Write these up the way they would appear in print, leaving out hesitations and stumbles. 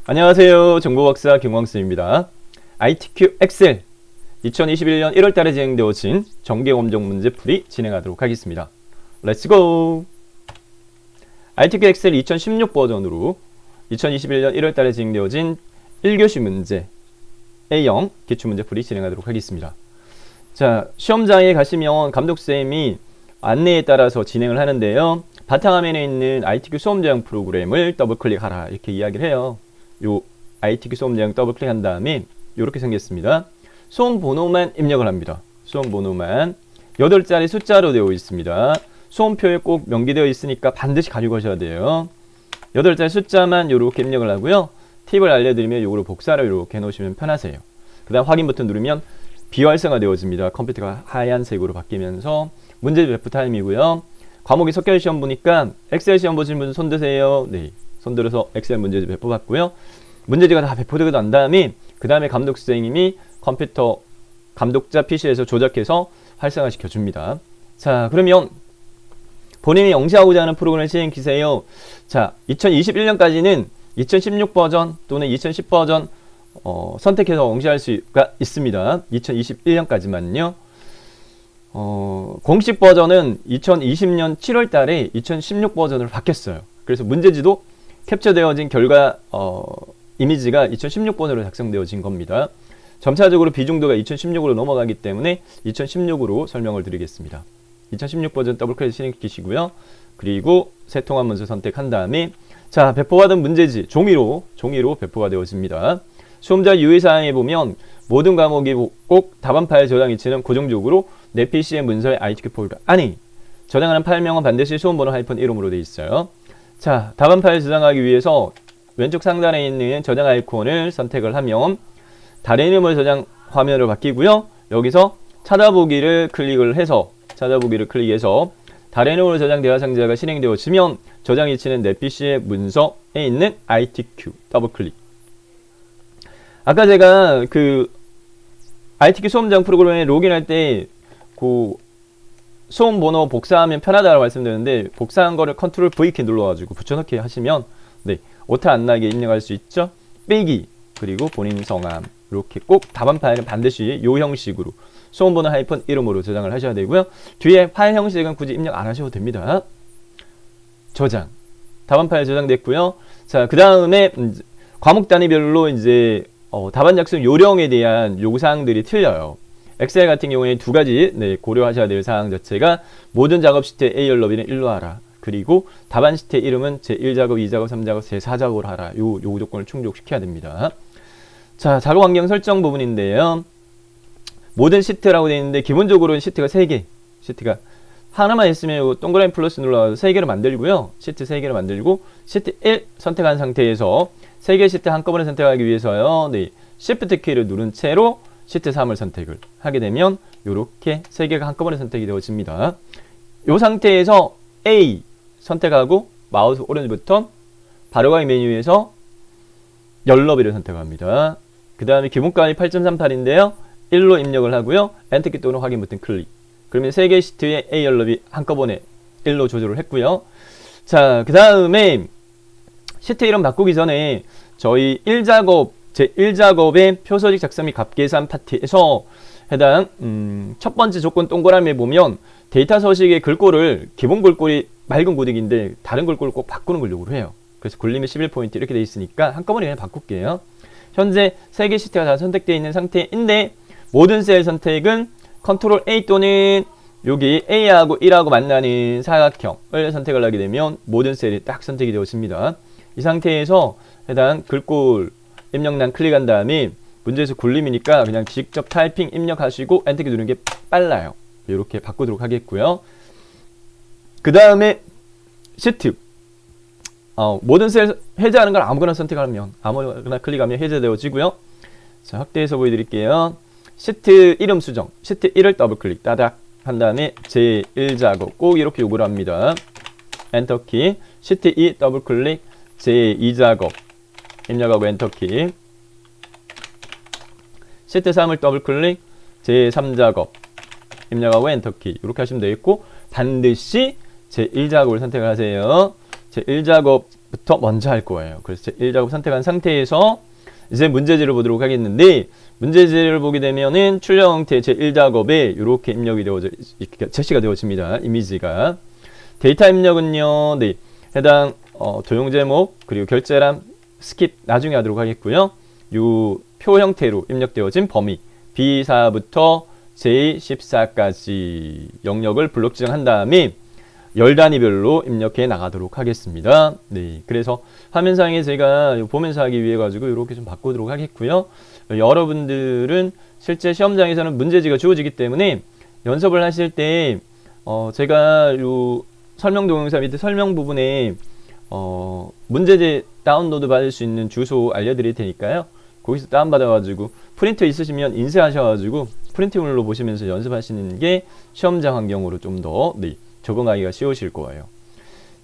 안녕하세요. 정보박사 김광수입니다. ITQ 엑셀 2021년 1월달에 진행되어진 정기검정 문제풀이 진행하도록 하겠습니다. 렛츠고! ITQ 엑셀 2016 버전으로 2021년 1월달에 진행되어진 1교시 문제 A형 기출문제풀이 진행하도록 하겠습니다. 자, 시험장에 가시면 감독쌤이 안내에 따라서 진행을 하는데요. 바탕화면에 있는 ITQ 수험제형 프로그램을 더블클릭하라 이렇게 이야기를 해요. 요 ITQ 수험제형 더블클릭한 다음에 이렇게 생겼습니다. 수험 번호만 입력을 합니다. 수험 번호만 8자리 숫자로 되어 있습니다. 수험표에 꼭 명기되어 있으니까 반드시 가지고 가셔야 돼요. 8자리 숫자만 이렇게 입력을 하고요. 팁을 알려드리면 요거를 복사를 이렇게 해놓으시면 편하세요. 그 다음 확인 버튼 누르면 비활성화 되어집니다. 컴퓨터가 하얀색으로 바뀌면서 문제 배포 타임이고요. 과목이 섞여 있는 시험 보니까 엑셀 시험 보신 분 손 드세요. 네, 손 들어서 엑셀 문제집 배포 받고요. 문제지가 다 배포되고 난 다음에 그 다음에 감독 선생님이 컴퓨터 감독자 PC에서 조작해서 활성화시켜 줍니다. 자, 그러면 본인이 영시하고자 하는 프로그램을 시행키세요. 자, 2021년까지는 2016 버전 또는 2010 버전 선택해서 영시할 수가 있습니다. 2021년까지만요. 공식 버전은 2020년 7월 달에 2016 버전으로 바뀌었어요. 그래서 문제지도 캡처되어진 결과 이미지가 2016 버전으로 작성되어진 겁니다. 점차적으로 비중도가 2016으로 넘어가기 때문에 2016으로 설명을 드리겠습니다. 2016 버전 더블클릭 실행시키시고요. 그리고 새 통합 문서 선택한 다음에 자, 배포받은 문제지 종이로 배포가 되어집니다. 수험자 유의사항에 보면 모든 과목이 꼭 답안 파일 저장 위치는 고정적으로 내 PC의 문서의 ITQ 폴더 안에 저장하는 파일명은 반드시 수험번호 -1으로 되어 있어요. 자, 답안 파일 저장하기 위해서 왼쪽 상단에 있는 저장 아이콘을 선택을 하면 다른 이름을 저장 화면으로 바뀌고요. 여기서 찾아보기를 클릭해서 다른 이름으로 저장 대화 상자가 실행되어지면 저장 위치는 내 PC의 문서에 있는 ITQ 더블클릭. 아까 제가 그 ITQ 수험장 프로그램에 로그인할 때 그 수험 번호 복사하면 편하다고 말씀드렸는데 복사한 거를 컨트롤 V키 눌러가지고 붙여넣기 하시면 네, 오타 안 나게 입력할 수 있죠. 빼기 그리고 본인 성함 이렇게 꼭 답안 파일은 반드시 요 형식으로 수험 번호 -1으로 저장을 하셔야 되고요. 뒤에 파일 형식은 굳이 입력 안 하셔도 됩니다. 저장 답안 파일 저장됐고요. 자, 그 다음에 과목 단위별로 이제 답안 작성 요령에 대한 요구사항들이 틀려요. 엑셀 같은 경우에 두 가지 고려하셔야 될 사항 자체가 모든 작업 시트의 A 연럽이는 1로 하라. 그리고 답안 시트의 이름은 제1작업, 2작업, 3작업, 제4작업으로 하라. 요 조건을 충족시켜야 됩니다. 자, 작업 환경 설정 부분인데요. 모든 시트라고 되어 있는데 기본적으로는 시트가 3개. 시트가 하나만 있으면 동그라미 플러스 눌러서 3개를 만들고요. 시트 3개를 만들고 시트 1 선택한 상태에서 3개 시트 한꺼번에 선택하기 위해서요. 네, Shift 키를 누른 채로 시트 3을 선택을 하게 되면 이렇게 3개가 한꺼번에 선택이 되어집니다. 이 상태에서 A 선택하고 마우스 오른쪽 버튼 바로가기 메뉴에서 연럽이를 선택합니다. 그 다음에 기본값이 8.38인데요. 1로 입력을 하고요. 엔터키 또는 확인 버튼 클릭. 그러면 3개 시트에 A 연럽이 한꺼번에 1로 조절을 했고요. 자, 그 다음에 시트 이름 바꾸기 전에 저희 1작업 제1작업의 표서직 작성 및 값계산 파트에서 해당 첫 번째 조건 동그라미에 보면 데이터 서식의 글꼴을 기본 글꼴이 맑은 고딕인데 다른 글꼴을 꼭 바꾸는 걸 요구를 해요. 그래서 굴림이 11포인트 이렇게 돼 있으니까 한꺼번에 그냥 바꿀게요. 현재 3개 시트가 다 선택되어 있는 상태인데 모든 셀 선택은 컨트롤 A 또는 여기 A하고 1하고 만나는 사각형을 선택을 하게 되면 모든 셀이 딱 선택이 되어집니다. 이 상태에서 해당 글꼴 입력란 클릭한 다음에 문제에서 굴림이니까 그냥 직접 타이핑 입력하시고 엔터키 누르는 게 빨라요. 이렇게 바꾸도록 하겠고요. 그 다음에 시트 모든 셀 해제하는 걸 아무거나 선택하면 아무거나 클릭하면 해제되어지고요. 자, 확대해서 보여드릴게요. 시트 이름 수정 시트 1을 더블클릭 따닥 한 다음에 제1작업 꼭 이렇게 요구를 합니다. 엔터키 시트 2 더블클릭 제2작업 입력하고 엔터키 시트 3을 더블클릭 제3작업 입력하고 엔터키 이렇게 하시면 되겠고 반드시 제1작업을 선택을 하세요. 제1작업 부터 먼저 할 거예요. 그래서 제1작업 선택한 상태에서 이제 문제지를 보도록 하겠는데, 문제지를 보게 되면은 출력 형태 제1작업에 이렇게 입력이 되어져, 제시가 되어집니다. 이미지가. 데이터 입력은요, 네, 해당 도용 제목 그리고 결제란 스킵 나중에 하도록 하겠고요. 요 표 형태로 입력되어진 범위 B4부터 J14까지 영역을 블록 지정한 다음에 열 단위별로 입력해 나가도록 하겠습니다. 네, 그래서 화면상에 제가 보면서 하기 위해 가지고 이렇게 좀 바꾸도록 하겠고요. 여러분들은 실제 시험장에서는 문제지가 주어지기 때문에 연습을 하실 때 제가 요 설명 동영상 밑에 설명 부분에 문제지 다운로드 받을 수 있는 주소 알려드릴 테니까요. 거기서 다운받아가지고 프린트 있으시면 인쇄하셔가지고 프린트물로 보시면서 연습하시는 게 시험장 환경으로 좀 더 적응하기가 쉬우실 거예요.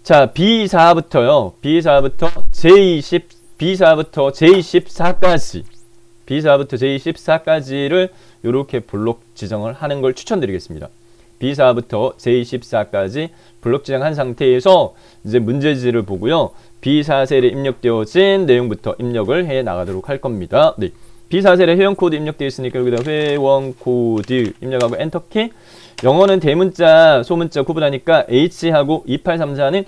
자, B4부터요. B4부터 J14까지 B4부터 J14까지를 이렇게 블록 지정을 하는 걸 추천드리겠습니다. B4부터 J14까지 블록 지정한 상태에서 이제 문제지를 보고요. B4셀에 입력되어진 내용부터 입력을 해 나가도록 할 겁니다. 네. B4셀에 회원 코드 입력되어 있으니까 여기다 회원 코드 입력하고 엔터키. 영어는 대문자, 소문자 구분하니까 H하고 2834는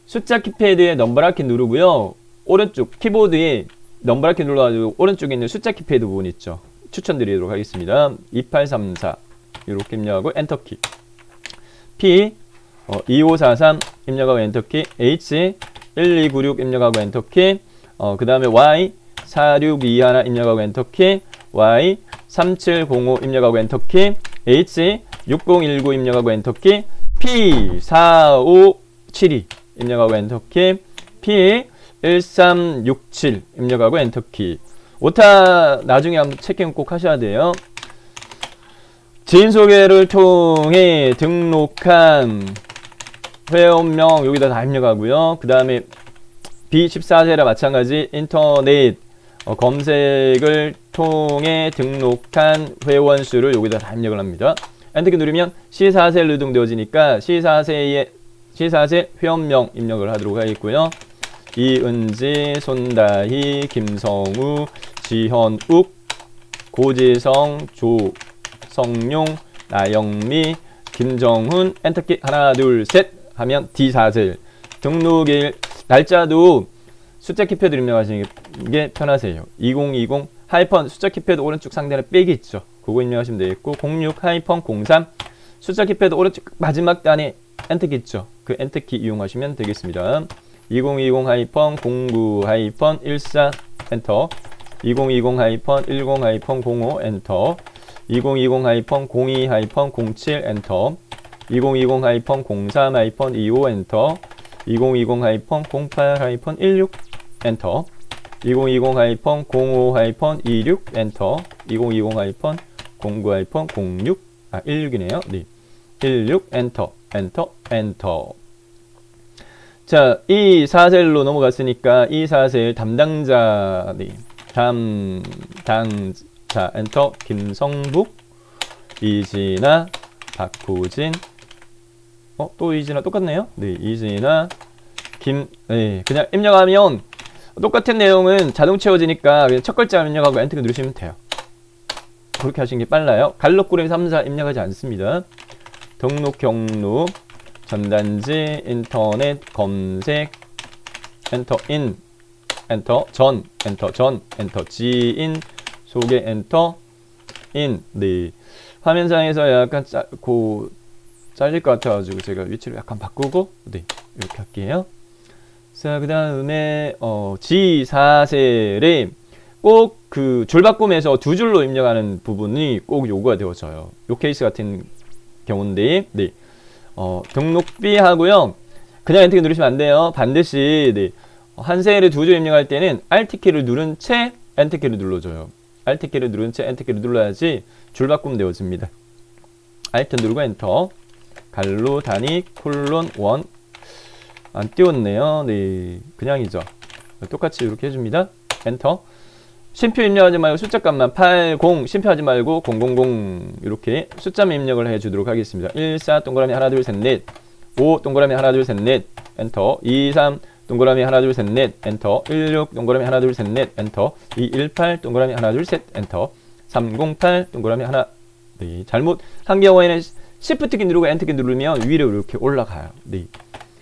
숫자 키패드에 넘버라키 누르고요. 오른쪽 키보드에 넘버라키 눌러가지고 오른쪽에 있는 숫자 키패드 부분 있죠. 추천드리도록 하겠습니다. 2834 이렇게 입력하고 엔터키. P 2543 입력하고 엔터키. H 1296 입력하고 엔터키. 그 다음에 Y 4621 입력하고 엔터키. Y 3705 입력하고 엔터키. H 6019 입력하고 엔터키. P 4572 입력하고 엔터키. P 1367 입력하고 엔터키. 오타 나중에 한번 체킹 꼭 하셔야 돼요. 지인 소개를 통해 등록한 회원명 여기다 다 입력하고요. 그 다음에 B14세랑 마찬가지 인터넷 검색을 통해 등록한 회원 수를 여기다 다 입력을 합니다. 엔터키 누르면 C4세 누동되어지니까 C4세 회원명 입력을 하도록 하겠고요. 이은지, 손다희, 김성우, 지현욱, 고지성, 조성용, 나영미, 김정훈, 엔터키 하나 둘 셋 하면 D4셀 등록일 날짜도 숫자 키패드 입력하시는 게 편하세요. 2020 하이펀 숫자 키패드 오른쪽 상단에 빼기 있죠. 그거 입력하시면 되겠고 06 하이펀 03 숫자 키패드 오른쪽 마지막 단에 엔터키 있죠. 그 엔터키 이용하시면 되겠습니다. 2020 하이펀 09 하이펀 14 엔터 2020 하이펀 10 하이펀 05 엔터 2020 하이펀 02 하이펀 07 엔터 2020 하이펀 03 하이펀 25 엔터 2020 하이펀 08 하이펀 16 엔터 2020 하이펀 05 하이펀 26 엔터 2020 하이펀 09 하이펀 06 16이네요. 네. 16 엔터 엔터 엔터. 자, 이 4셀로 넘어갔으니까 이 4셀 담당자 담당자 엔터 김성북 이진아 박호진 또 이진아 똑같네요. 네, 이진아 그냥 입력하면 똑같은 내용은 자동 채워지니까 그냥 첫 글자 입력하고 엔터 누르시면 돼요. 그렇게 하시는 게 빨라요. 갈록구름 3사 입력하지 않습니다. 등록 경로 전단지 인터넷 검색 엔터 인 엔터 전 엔터 전 엔터 지인 소개 엔터 인. 네, 화면상에서 약간 잘릴 것 같아가지고 제가 위치를 약간 바꾸고 네 이렇게 할게요. 자, 그 다음에 G4셀에 꼭 그 줄바꿈에서 두 줄로 입력하는 부분이 꼭 요구가 되어져요. 요 케이스 같은 경우인데 네. 등록비 하고요. 그냥 엔터 누르시면 안 돼요. 반드시 한 셀에 두 줄 입력할 때는 Alt키를 누른 채 엔터키를 눌러줘요. Alt키를 누른 채 엔터키를 눌러야지 줄바꿈 되어집니다. Alt 누르고 엔터. 갈로 단위 콜론 1 안 띄웠네요. 네, 그냥이죠. 똑같이 이렇게 해줍니다. 엔터. 심표 입력하지 말고 숫자값만 80 심표하지 말고 000 이렇게 숫자만 입력을 해주도록 하겠습니다. 14 동그라미 하나 둘 셋 넷 5 동그라미 하나 둘 셋 넷 엔터 23 동그라미 하나 둘 셋 넷 엔터 16 동그라미 하나 둘 셋 넷 엔터 218 동그라미 하나 둘 셋 엔터 308 동그라미 하나 네 잘못 한 경우에는 Shift 키 누르고 엔터 키 누르면 위로 이렇게 올라가요. 네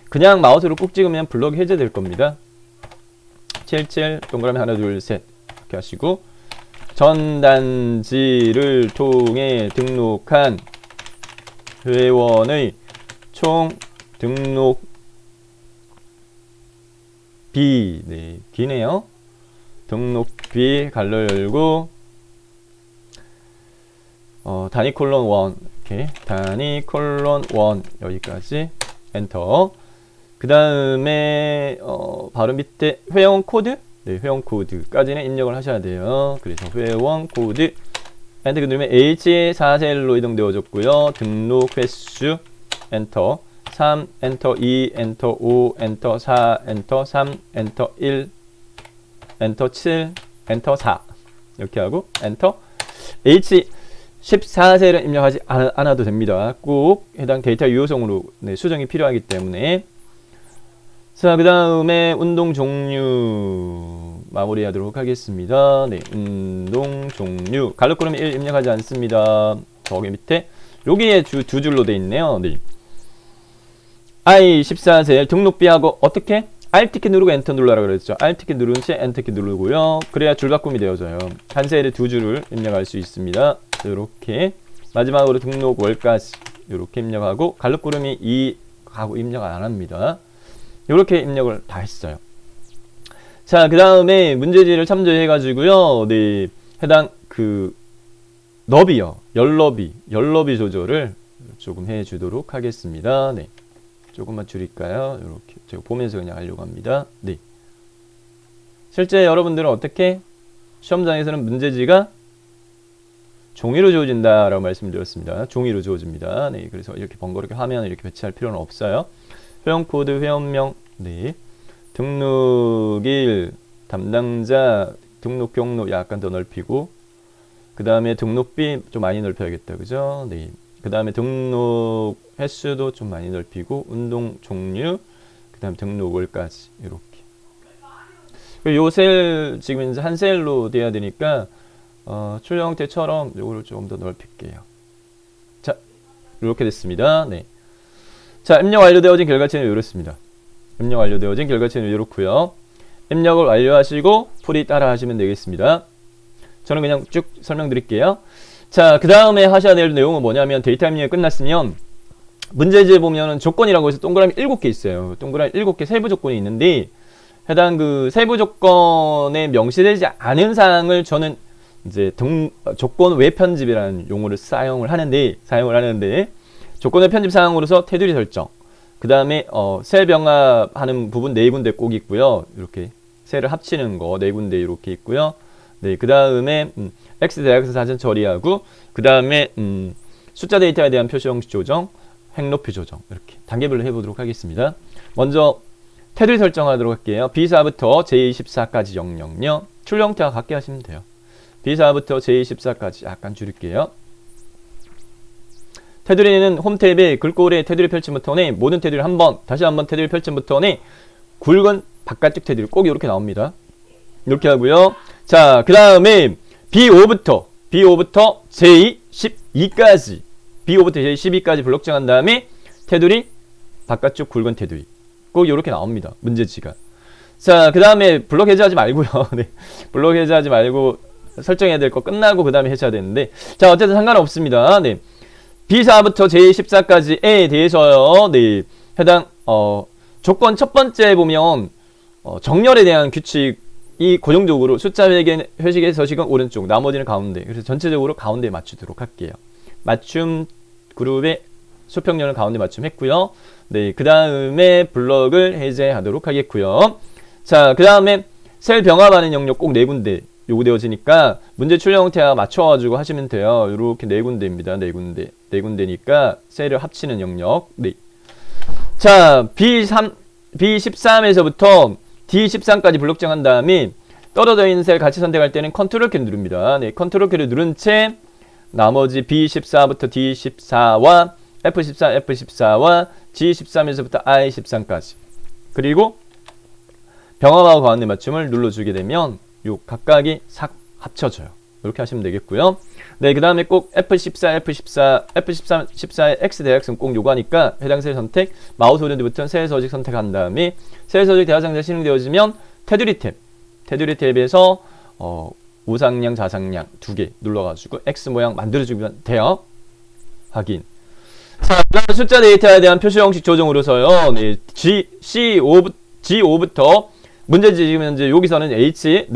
그냥 마우스로 꾹 찍으면 블럭이 해제될 겁니다. 77 동그라미 하나 둘 셋 이렇게 하시고 전단지를 통해 등록한 회원의 총 등록비 네 기네요. 등록비 갈로 열고 단위 콜론 1 이렇게 단위 콜론 1 여기까지 엔터. 그 다음에 바로 밑에 회원 코드 네 회원 코드까지는 입력을 하셔야 돼요. 그래서 회원 코드 엔터 누르면 H4셀로 이동되어졌고요. 등록 횟수 엔터 3 엔터 2 엔터 5 엔터 4 엔터 3 엔터 1 엔터 7 엔터 4 이렇게 하고 엔터. H14셀은 입력하지 않아도 됩니다. 꼭 해당 데이터 유효성으로 네, 수정이 필요하기 때문에. 자, 그 다음에 운동 종류 마무리하도록 하겠습니다. 네, 운동 종류 갈로그램 1 입력하지 않습니다. 저기 밑에 여기에 두 줄로 돼 있네요. 네. I14셀 등록비하고 어떻게? Alt키 누르고 엔터 눌러라 그랬죠. Alt키 누른 채 엔터키 누르고요. 그래야 줄바꿈이 되어져요. 한 셀에 두 줄을 입력할 수 있습니다. 이렇게 마지막으로 등록 월까지 이렇게 입력하고 갈로그램이 2 하고 입력 안 합니다. 이렇게 입력을 다 했어요. 자, 그 다음에 문제지를 참조해 가지고요. 네, 해당 그 너비요. 열너비 조절을 조금 해 주도록 하겠습니다. 네. 조금만 줄일까요? 이렇게 제가 보면서 그냥 하려고 합니다. 네. 실제 여러분들은 어떻게 시험장에서는 문제지가 종이로 주어진다라고 말씀드렸습니다. 종이로 주어집니다. 네. 그래서 이렇게 번거롭게 화면을 이렇게 배치할 필요는 없어요. 회원 코드, 회원명, 네. 등록일, 담당자, 등록 경로 약간 더 넓히고, 그 다음에 등록비 좀 많이 넓혀야겠다. 그죠? 네. 그 다음에 등록 횟수도 좀 많이 넓히고, 운동 종류, 그 다음에 등록월까지, 이렇게. 요 셀, 지금 이제 한 셀로 돼야 되니까, 출력 형태처럼 요거를 조금 더 넓힐게요. 자, 이렇게 됐습니다. 네. 자, 입력 완료되어진 결과치는 이렇습니다. 입력 완료되어진 결과치는 이렇고요. 입력을 완료하시고 풀이 따라 하시면 되겠습니다. 저는 그냥 쭉 설명드릴게요. 자, 그 다음에 하셔야 될 내용은 뭐냐면 데이터 입력이 끝났으면 문제지에 보면은 조건이라고 해서 동그라미 7개 있어요. 동그라미 7개 세부 조건이 있는데 해당 그 세부 조건에 명시되지 않은 사항을 저는 이제 조건 외 편집이라는 용어를 사용을 하는데 조건의 편집 사항으로서 테두리 설정, 그 다음에 셀 병합하는 부분 4군데 꼭 있고요. 이렇게 셀을 합치는 거 4군데 이렇게 있고요. 네, 그 다음에 X 대각선 사진 처리하고, 그 다음에 숫자 데이터에 대한 표시 형식 조정, 획 높이 조정 이렇게 단계별로 해보도록 하겠습니다. 먼저 테두리 설정하도록 할게요. B4부터 J14까지 000 출력 형태와 같게 하시면 돼요. B4부터 J14까지 약간 줄일게요. 테두리는 홈 탭에 글꼴에 테두리 펼침 버튼에 모든 테두리 다시 한번 테두리 펼침 버튼에 굵은 바깥쪽 테두리 꼭 이렇게 나옵니다. 이렇게 하고요. 자, 그 다음에 B5부터 J12까지 블록 정한 다음에 테두리 바깥쪽 굵은 테두리 꼭 이렇게 나옵니다. 문제지가. 자, 그 다음에 블록 해제하지 말고요. 네, 블록 해제하지 말고 설정해야 될 거 끝나고 그 다음에 해제해야 되는데, 자, 어쨌든 상관없습니다. 네. B4부터 J14까지에 대해서요. 네. 해당 조건 첫 번째 보면 정렬에 대한 규칙이 고정적으로 숫자 회식의 서식은 오른쪽, 나머지는 가운데. 그래서 전체적으로 가운데에 맞추도록 할게요. 맞춤 그룹의 수평렬을 가운데 맞춤했고요. 네. 그 다음에 블럭을 해제하도록 하겠고요. 자, 그 다음에 셀 병합하는 영역 꼭 4군데 요구되어지니까 문제 출력 형태와 맞춰가지고 하시면 돼요. 이렇게 4군데입니다. 4군데니까 셀을 합치는 영역. 네. 자, B13에서부터 D13까지 블록 정한 다음에 떨어져 있는 셀 같이 선택할 때는 컨트롤 키를 누릅니다. 네, 컨트롤 키를 누른 채 나머지 B14부터 D14와 F14, F14와 G13에서부터 I13까지, 그리고 병합하고 가운데 맞춤을 눌러주게 되면 요 각각이 싹 합쳐져요. 이렇게 하시면 되겠고요. 네, 그 다음에 꼭 F14, F14의 X 대각선 꼭 요구하니까 해당 셀 선택, 마우스 오른쪽부터 셀 서식 선택한 다음에 셀 서식 대화상자 실행되어지면 테두리 탭에서 우상량, 좌상량 두 개 눌러가지고 X 모양 만들어주면 돼요. 확인. 자, 그다음 숫자 데이터에 대한 표시 형식 조정으로서요. 네, G5부터 문제지 지금 현재 여기서는 H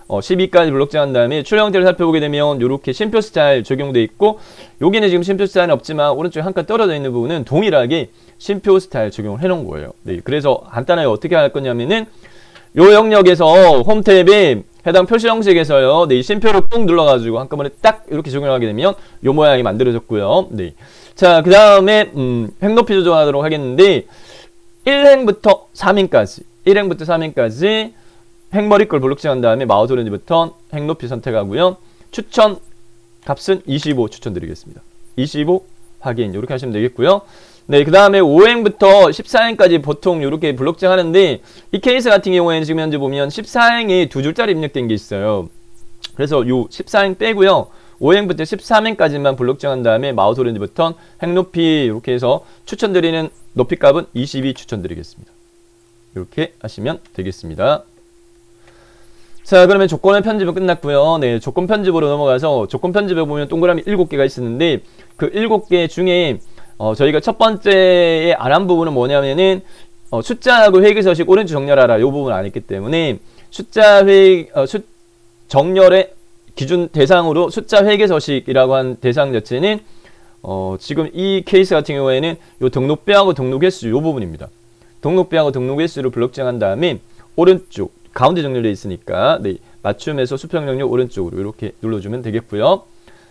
12까지 블록 정한 다음에 출력 형태를 살펴보게 되면 이렇게 쉼표 스타일 적용돼 있고 여기는 지금 심표 스타일은 없지만 오른쪽에 한 칸 떨어져 있는 부분은 동일하게 쉼표 스타일 적용을 해놓은 거예요. 네, 그래서 간단하게 어떻게 할 거냐면은 요 영역에서 홈 탭에 해당 표시 형식에서요. 네, 이 쉼표를 꾹 눌러가지고 한꺼번에 딱 이렇게 적용하게 되면 요 모양이 만들어졌고요. 네. 자, 그 다음에 횡높이 조정하도록 하겠는데 1행부터 3행까지 횡머리꼴 블록 정한 다음에 마우스 오른쪽부터 횡높이 선택하고요. 추천 값은 25 추천드리겠습니다. 25 확인 이렇게 하시면 되겠고요. 네, 그 다음에 5행부터 14행까지 보통 이렇게 블록 정하는데 이 케이스 같은 경우에는 지금 현재 보면 14행이 두 줄짜리 입력된 게 있어요. 그래서 요 14행 빼고요. 5행부터 13행까지만 블록 정한 다음에 마우스 오른쪽부터 횡높이 이렇게 해서 추천드리는 높이 값은 22 추천드리겠습니다. 이렇게 하시면 되겠습니다. 자, 그러면 조건의 편집은 끝났고요. 네, 조건 편집으로 넘어가서 조건 편집에 보면 동그라미 7개가 있었는데 그 7개 중에 저희가 첫 번째에 안 한 부분은 뭐냐면은 숫자하고 회계서식 오른쪽 정렬하라 이 부분 안 했기 때문에 정렬의 기준 대상으로 숫자 회계서식이라고 한 대상 자체는 지금 이 케이스 같은 경우에는 요 등록배하고 등록 횟수 요 부분입니다. 등록배하고 등록 횟수를 블록 정한 다음에 오른쪽 가운데 정렬되어 있으니까 네, 맞춤에서 수평 정렬 오른쪽으로 이렇게 눌러주면 되겠고요.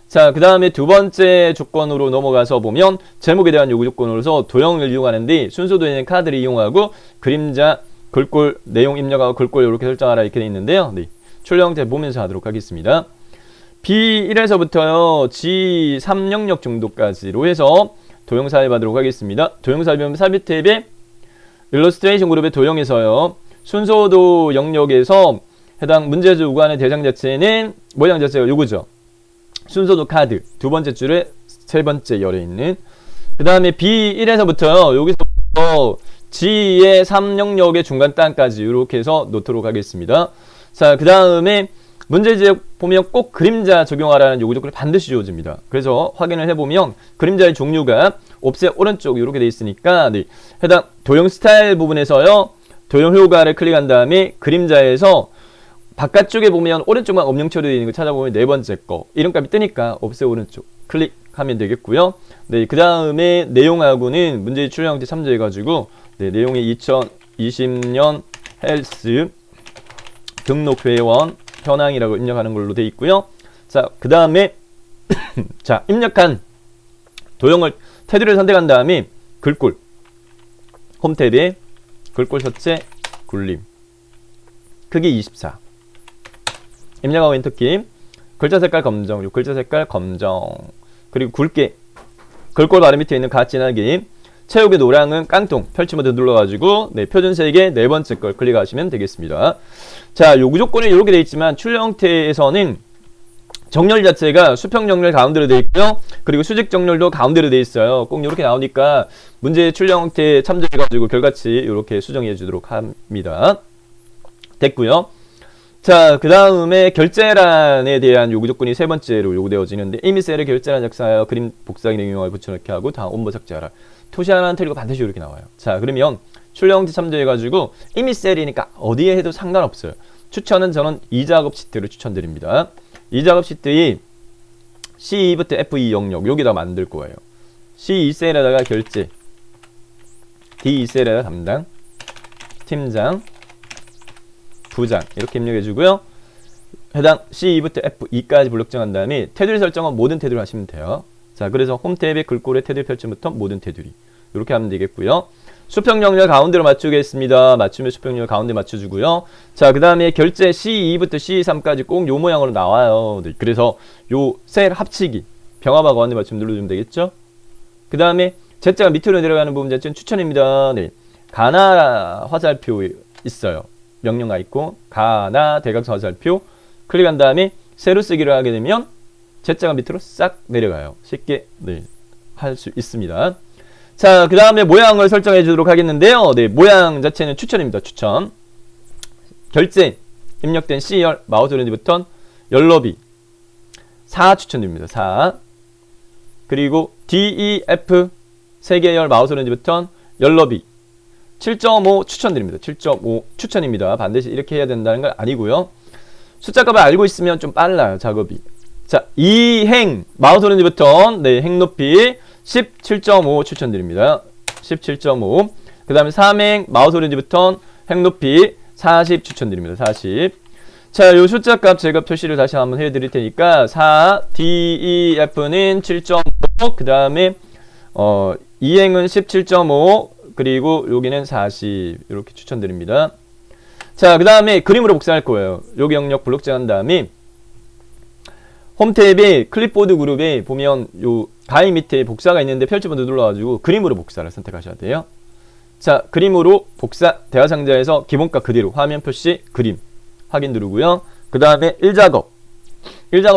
자, 그 다음에 두 번째 조건으로 넘어가서 보면 제목에 대한 요구 조건으로서 도형을 이용하는데 순서 도형의 카드를 이용하고 그림자, 글꼴, 내용 입력하고 글꼴 이렇게 설정하라 이렇게 되어 있는데요. 네, 출력 형태 보면서 하도록 하겠습니다. B1에서부터요 G300 정도까지로 해서 도형 삽입하도록 하겠습니다. 도형 삽입하면 삽입 탭에 일러스트레이션 그룹의 도형에서요 순서도 영역에서 해당 문제주 우관의 대상 자체는 모양 자체가 요거죠. 순서도 카드 두 번째 줄에 세 번째 열에 있는 그 다음에 B1에서부터요 여기서부터 G의 3영역의 중간 단까지 이렇게 해서 놓도록 하겠습니다. 자, 그 다음에 문제지에 보면 꼭 그림자 적용하라는 요구 조건을 반드시 주어집니다. 그래서 확인을 해보면 그림자의 종류가 옵셋 오른쪽 이렇게 돼 있으니까 네, 해당 도형 스타일 부분에서요 도형 효과를 클릭한 다음에 그림자에서 바깥쪽에 보면 오른쪽만 엄령 처리되어 있는 거 찾아보면 네 번째 거 이름값이 뜨니까 옵셋 오른쪽 클릭하면 되겠고요. 네, 그 다음에 내용하고는 문제의 출력 형태 참조해가지고 네, 내용이 2020년 헬스 등록 회원 현황이라고 입력하는 걸로 되어 있고요. 자, 그 다음에 자, 입력한 도형을 테두리를 선택한 다음에 글꼴 홈 탭에 글꼴 서체 굴림 크기 24 입력하고 엔터키 글자 색깔 검정 요 글자 색깔 검정 그리고 굵게 글꼴 바로 밑에 있는 가진하기 채우기 노랑은 깡통 펼치 모드 눌러가지고 네, 표준색의 네 번째 걸 클릭하시면 되겠습니다. 자, 요구 조건이 이렇게 되어 있지만 출력 형태에서는 정렬 자체가 수평 정렬 가운데로 되어 있고요. 그리고 수직 정렬도 가운데로 되어 있어요. 꼭 이렇게 나오니까 문제 출력 형태 참조해가지고 결과치 이렇게 수정해 주도록 합니다. 됐고요. 자, 그 다음에 결제란에 대한 요구 조건이 세 번째로 요구되어지는데 이미 셀에 결제란 작성하여 그림 복사기 내용을 붙여넣기 하고 다음 온버 삭제하라. 토시 하나는 틀리고 반드시 이렇게 나와요. 자, 그러면 출력 형태 참조해가지고 이미 셀이니까 어디에 해도 상관없어요. 추천은 저는 이 작업 시트를 추천드립니다. 이 작업 시트에 C2부터 F2 영역 여기다 만들 거예요. C2셀에다가 결제, D2셀에다가 담당, 팀장, 부장 이렇게 입력해 주고요. 해당 C2부터 F2까지 블록 정한 다음에 테두리 설정은 모든 테두리 하시면 돼요. 자, 그래서 홈 탭의 글꼴의 테두리 펼침부터 모든 테두리 이렇게 하면 되겠고요. 수평 정렬 가운데로 맞추겠습니다. 맞추면 수평 정렬 가운데 맞춰주고요. 자, 그 다음에 결제 C2부터 C3까지 꼭 요 모양으로 나와요. 네, 그래서 요 셀 합치기 병합하고 가운데 맞추면 눌러주면 되겠죠. 그 다음에 Z가 밑으로 내려가는 부분 자체는 추천입니다. 네, 가나 화살표 있어요. 명령가 있고 가나 대각선 화살표 클릭한 다음에 새로 쓰기를 하게 되면 Z자가 밑으로 싹 내려가요. 쉽게 네, 할 수 있습니다. 자, 그 다음에 모양을 설정해 주도록 하겠는데요. 네, 모양 자체는 추천입니다. 추천. 결제 입력된 C열 마우스 오렌지 버튼 열너비 4 추천드립니다. 4. 그리고 DEF 3개열 마우스 오렌지 버튼 열너비 7.5 추천드립니다. 7.5 추천입니다. 반드시 이렇게 해야 된다는 건 아니고요. 숫자 값을 알고 있으면 좀 빨라요. 작업이. 자, 이행 마우스 오렌지 버튼 네, 행 높이 17.5 추천드립니다. 17.5. 그 다음에 3행 마우스 오렌지 버튼 행 높이 40 추천드립니다. 40. 자, 요 숫자 값 제가 표시를 다시 한번 해드릴 테니까 4, DEF는 7.5, 그 다음에 이행은 17.5, 그리고 여기는 40 이렇게 추천드립니다. 자, 그 다음에 그림으로 복사할 거예요. 여기 영역 블록 정한 다음에 홈 탭에 클립보드 그룹에 보면 요 가위 밑에 복사가 있는데 펼치버튼 눌러가지고 그림으로 복사를 선택하셔야 돼요. 자, 그림으로 복사 대화상자에서 기본값 그대로 화면 표시 그림 확인 누르고요. 그 다음에 1작업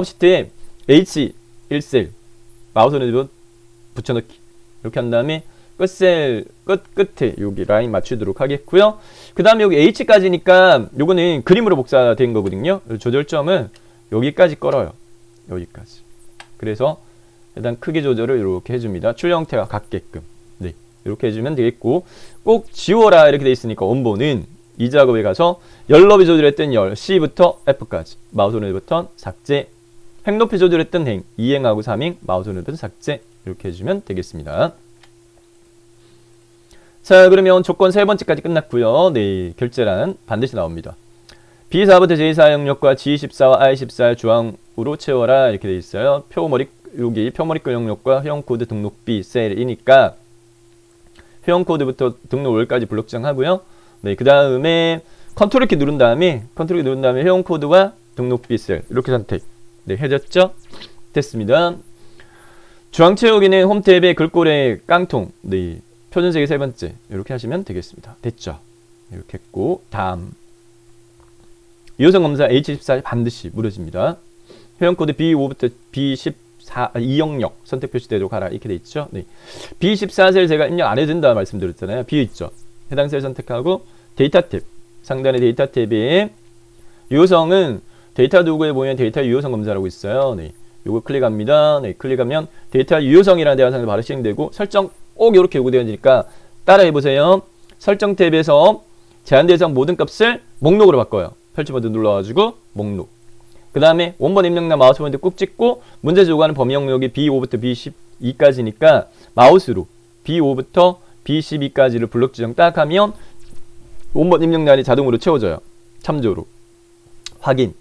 시트에 H1셀 마우스 오른쪽 붙여넣기 이렇게 한 다음에 끝셀 끝에 여기 라인 맞추도록 하겠고요. 그 다음에 여기 H까지니까 요거는 그림으로 복사된 거거든요. 조절점은 여기까지 걸어요. 여기까지. 그래서 일단 크기 조절을 이렇게 해줍니다. 출 형태가 같게끔. 네, 이렇게 해주면 되겠고, 꼭 지워라 이렇게 돼 있으니까 원본은 이 작업에 가서 열너비 조절했던 열 C부터 F까지 마우스 오른쪽 버튼 삭제, 행 높이 조절했던 행 2행하고 3행 마우스 오른쪽 버튼 삭제 이렇게 해주면 되겠습니다. 자, 그러면 조건 세 번째까지 끝났고요. 네, 결제란 반드시 나옵니다. B4부터 J4 영역과 G14와 I14 주황으로 채워라 이렇게 돼 있어요. 여기 표머리글 영역과 회원코드 등록비 셀이니까 회원코드부터 등록월까지 블록 정하고요. 네, 그 다음에 컨트롤키 누른 다음에 회원코드와 등록비 셀 이렇게 선택. 네, 해졌죠? 됐습니다. 주황 채우기는 홈 탭의 글꼴의 깡통. 네, 표준색이 세 번째 이렇게 하시면 되겠습니다. 됐죠? 이렇게 했고 다음 유효성 검사 H14 반드시 무료집니다. 회원코드 B5부터 B14 이 영역 선택 표시되도록 하라 이렇게 돼 있죠. 네. B14셀 제가 입력 안 해도 된다 말씀드렸잖아요. 비어 있죠. 해당 셀 선택하고 데이터 탭 상단의 데이터 탭에 유효성은 데이터 도구에 보면 데이터 유효성 검사라고 있어요. 네. 요거 클릭합니다. 네. 클릭하면 데이터 유효성이라는 대화상에서 바로 실행되고 설정 꼭 이렇게 요구되어지니까 따라해 보세요. 설정 탭에서 제한 대상 모든 값을 목록으로 바꿔요. 펼치버튼 눌러가지고 목록. 그 다음에 원본 입력란 마우스 포인트 꾹 찍고 문제 요구하는 범위 영역이 B5부터 B12까지니까 마우스로 B5부터 B12까지를 블록 지정 딱 하면 원본 입력란이 자동으로 채워져요. 참조로. 확인.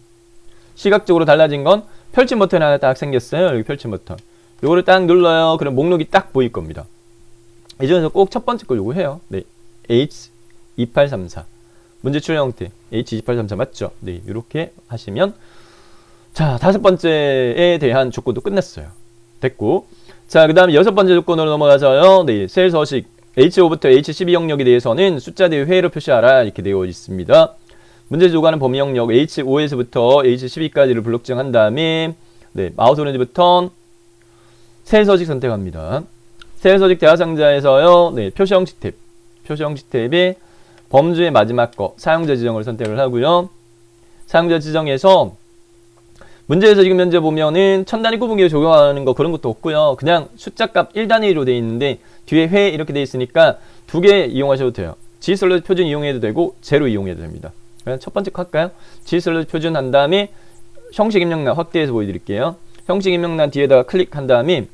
시각적으로 달라진 건 펼침 버튼 하나 딱 생겼어요. 여기 펼침 버튼. 요거를 딱 눌러요. 그럼 목록이 딱 보일 겁니다. 이 중에서 꼭 첫 번째 걸 요구해요. 네. H2834. 문제 출력 형태. H2834 맞죠? 네. 이렇게 하시면 자, 다섯 번째에 대한 조건도 끝났어요. 됐고. 자, 그 다음에 여섯 번째 조건으로 넘어가서요. 네. 셀 서식 H5부터 H12 영역에 대해서는 숫자 대의 회로 표시하라. 이렇게 되어 있습니다. 문제 요구하는 범위 영역 H5에서부터 H12까지를 블록 지정한 다음에 네. 마우스 오른쪽 버튼 셀 서식 선택합니다. 셀 서식 대화상자에서요. 네. 표시 형식 탭. 표시 형식 탭에 범주의 마지막 거 사용자 지정을 선택을 하고요. 사용자 지정에서 문제에서 지금 현재 보면은 천 단위 구분기로 적용하는 거 그런 것도 없고요. 그냥 숫자 값 1단위로 되어 있는데 뒤에 회 이렇게 되어 있으니까 두 개 이용하셔도 돼요. G슬러지 표준 이용해도 되고 제로 이용해도 됩니다. 그냥 첫 번째 거 할까요? G슬러지 표준 한 다음에 형식 입력란 확대해서 보여드릴게요. 형식 입력란 뒤에다가 클릭한 다음에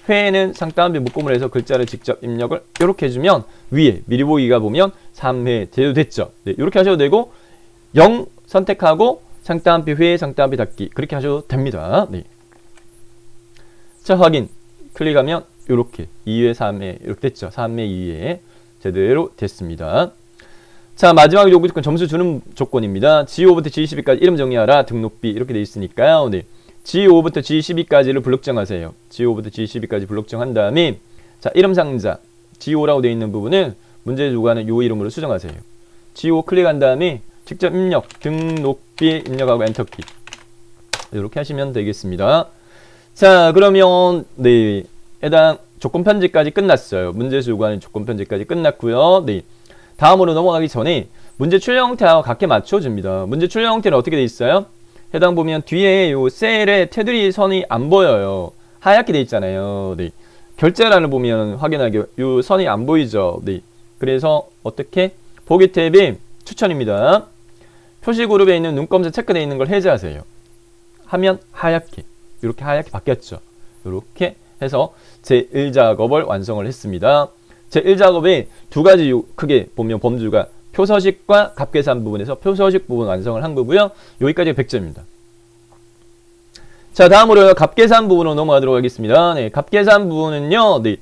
회에는 상따옴표 묶음을 해서 글자를 직접 입력을 이렇게 해주면 위에 미리 보기가 보면 3회 제도 됐죠. 네, 이렇게 하셔도 되고 0 선택하고 상따옴표 회 상따옴표 닫기 그렇게 하셔도 됩니다. 네. 자, 확인 클릭하면 이렇게 2회 3회 이렇게 됐죠. 3회 2회 제대로 됐습니다. 자, 마지막 요구 조건 점수 주는 조건입니다. G5부터 G12까지 이름 정리하라 등록비 이렇게 돼 있으니까요. 네. G5부터 G12까지를 블록 정하세요. G5부터 G12까지 블록 정한 다음에 자, 이름 상자 G5라고 되어 있는 부분을 문제 요구하는 요 이름으로 수정하세요. G5 클릭한 다음에 직접 입력, 등록비 입력하고 엔터키. 이렇게 하시면 되겠습니다. 자, 그러면 네, 해당 조건 편집까지 끝났어요. 문제수 요구하는 조건 편집까지 끝났고요. 네, 다음으로 넘어가기 전에 문제 출력 형태와 같게 맞춰줍니다. 문제 출력 형태는 어떻게 돼 있어요? 해당 보면 뒤에 요 셀에 테두리 선이 안 보여요. 하얗게 돼 있잖아요. 네, 결제란을 보면 확인하기 요 선이 안 보이죠. 네, 그래서 어떻게 보기 탭이 추천입니다. 표시 그룹에 있는 눈검색 체크되어 있는 걸 해제하세요. 하면 하얗게, 이렇게 하얗게 바뀌었죠. 이렇게 해서 제1작업을 완성을 했습니다. 제1작업에 두 가지 크게 보면 범주가 표서식과 값계산 부분에서 표서식 부분 완성을 한 거고요. 여기까지 100점입니다. 자, 다음으로 값계산 부분으로 넘어가도록 하겠습니다. 네, 값계산 부분은요, 네,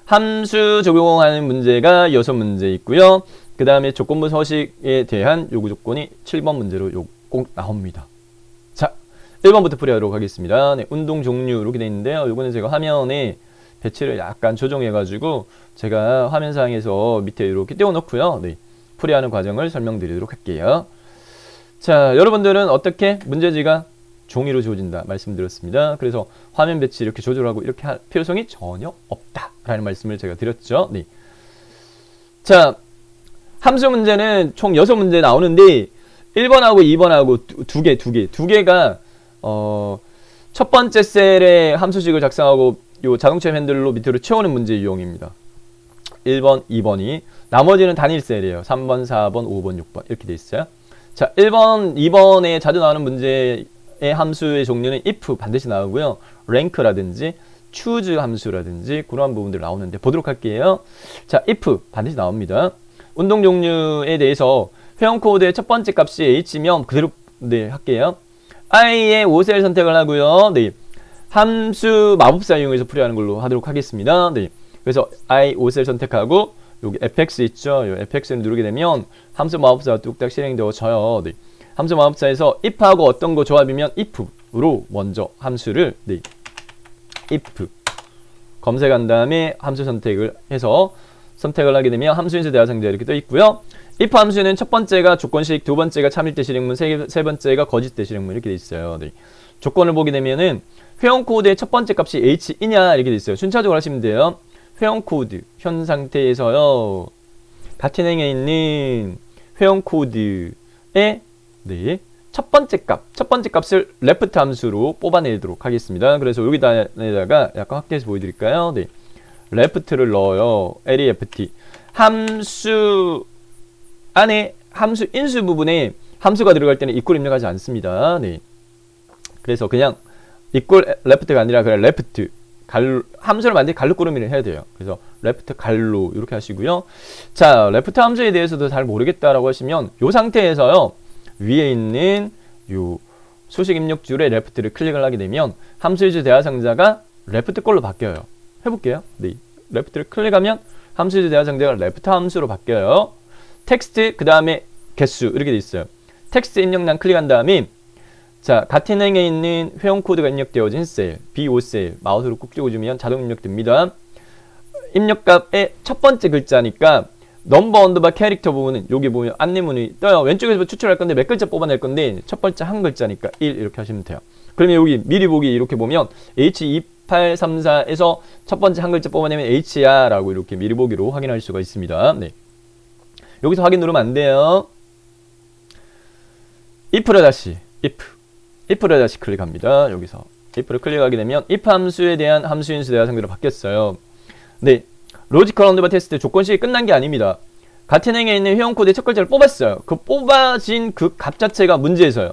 함수 적용하는 문제가 6문제 있고요. 그 다음에 조건부 서식에 대한 요구 조건이 7번 문제로 꼭 나옵니다. 자, 1번부터 풀이하도록 하겠습니다. 네, 운동 종류 이렇게 되어 있는데요. 요거는 제가 화면에 배치를 약간 조정해가지고 제가 화면상에서 밑에 이렇게 띄워놓고요. 네, 풀이하는 과정을 설명드리도록 할게요. 자, 여러분들은 어떻게 문제지가 종이로 주어진다 말씀드렸습니다. 그래서 화면 배치 이렇게 조절하고 이렇게 할 필요성이 전혀 없다라는 말씀을 제가 드렸죠. 네. 자, 함수 문제는 총 6문제 나오는데 1번하고 2번하고 두 개가 첫 번째 셀에 함수식을 작성하고 요 자동차 핸들로 밑으로 채우는 문제 유형입니다. 1번, 2번이. 나머지는 단일 셀이에요. 3번, 4번, 5번, 6번 이렇게 돼 있어요. 자, 1번, 2번에 자주 나오는 문제의 함수의 종류는 if 반드시 나오고요. rank라든지 choose 함수라든지 그런 부분들 나오는데 보도록 할게요. 자, if 반드시 나옵니다. 운동 종류에 대해서 회원 코드의 첫 번째 값이 h면 그대로 네, 할게요. i의 5셀 선택을 하고요. 네. 함수 마법사 이용해서 풀이하는 걸로 하도록 하겠습니다. 네. 그래서 i 5셀 선택하고 여기 fx 있죠. 이 fx를 누르게 되면 함수 마법사가 뚝딱 실행되어져요. 네. 함수 마법사에서 if하고 어떤 거 조합이면 if로 먼저 함수를 네. if 검색한 다음에 함수 선택을 해서 선택을 하게 되면 함수인수 대화상자 이렇게 떠 있고요. if 함수는 첫 번째가 조건식, 두 번째가 참일대 실행문, 세 번째가 거짓대 실행문 이렇게 돼 있어요. 네. 조건을 보게 되면은 회원 코드의 첫 번째 값이 h이냐 이렇게 돼 있어요. 순차적으로 하시면 돼요. 회원 코드 현 상태에서요. 같은 행에 있는 회원 코드의 네, 첫 번째 값을 left 함수로 뽑아내도록 하겠습니다. 그래서 여기다가 약간 확대해서 보여드릴까요? 네, left를 넣어요. left 함수 안에 함수 인수 부분에 함수가 들어갈 때는 equal 입력하지 않습니다. 네, 그래서 그냥 equal left가 아니라 그냥 left 함수를 만들 갈로 꾸러미를 해야 돼요. 그래서 left 갈로 이렇게 하시고요. 자, left 함수에 대해서도 잘 모르겠다라고 하시면 이 상태에서요. 위에 있는 요 수식 입력줄에 left를 클릭을 하게 되면 함수인수 대화상자가 left 걸로 바뀌어요. 해볼게요. 네, left를 클릭하면 함수인수 대화상자가 left 함수로 바뀌어요. 텍스트 그 다음에 개수 이렇게 돼 있어요. 텍스트 입력란 클릭한 다음에 자, 같은 행에 있는 회원 코드가 입력되어진 셀 B5셀 마우스로 꾹 찍어주면 자동 입력됩니다. 입력값의 첫 번째 글자니까 넘버 언더바 캐릭터 부분은 여기 보면 안내문이 떠요. 왼쪽에서 추출할 건데 몇 글자 뽑아낼 건데 첫 번째 한 글자니까 1 이렇게 하시면 돼요. 그러면 여기 미리 보기 이렇게 보면 H2834에서 첫 번째 한 글자 뽑아내면 H야 라고 이렇게 미리 보기로 확인할 수가 있습니다. 네. 여기서 확인 누르면 안 돼요. if를 다시 if를 다시 클릭합니다. 여기서 if를 클릭하게 되면 if 함수에 대한 함수인수 대화상대로 바뀌었어요. 네, 로지컬 언더바 테스트 조건식이 끝난 게 아닙니다. 같은 행에 있는 회원코드의 첫 글자를 뽑았어요. 그 뽑아진 그 값 자체가 문제에서요.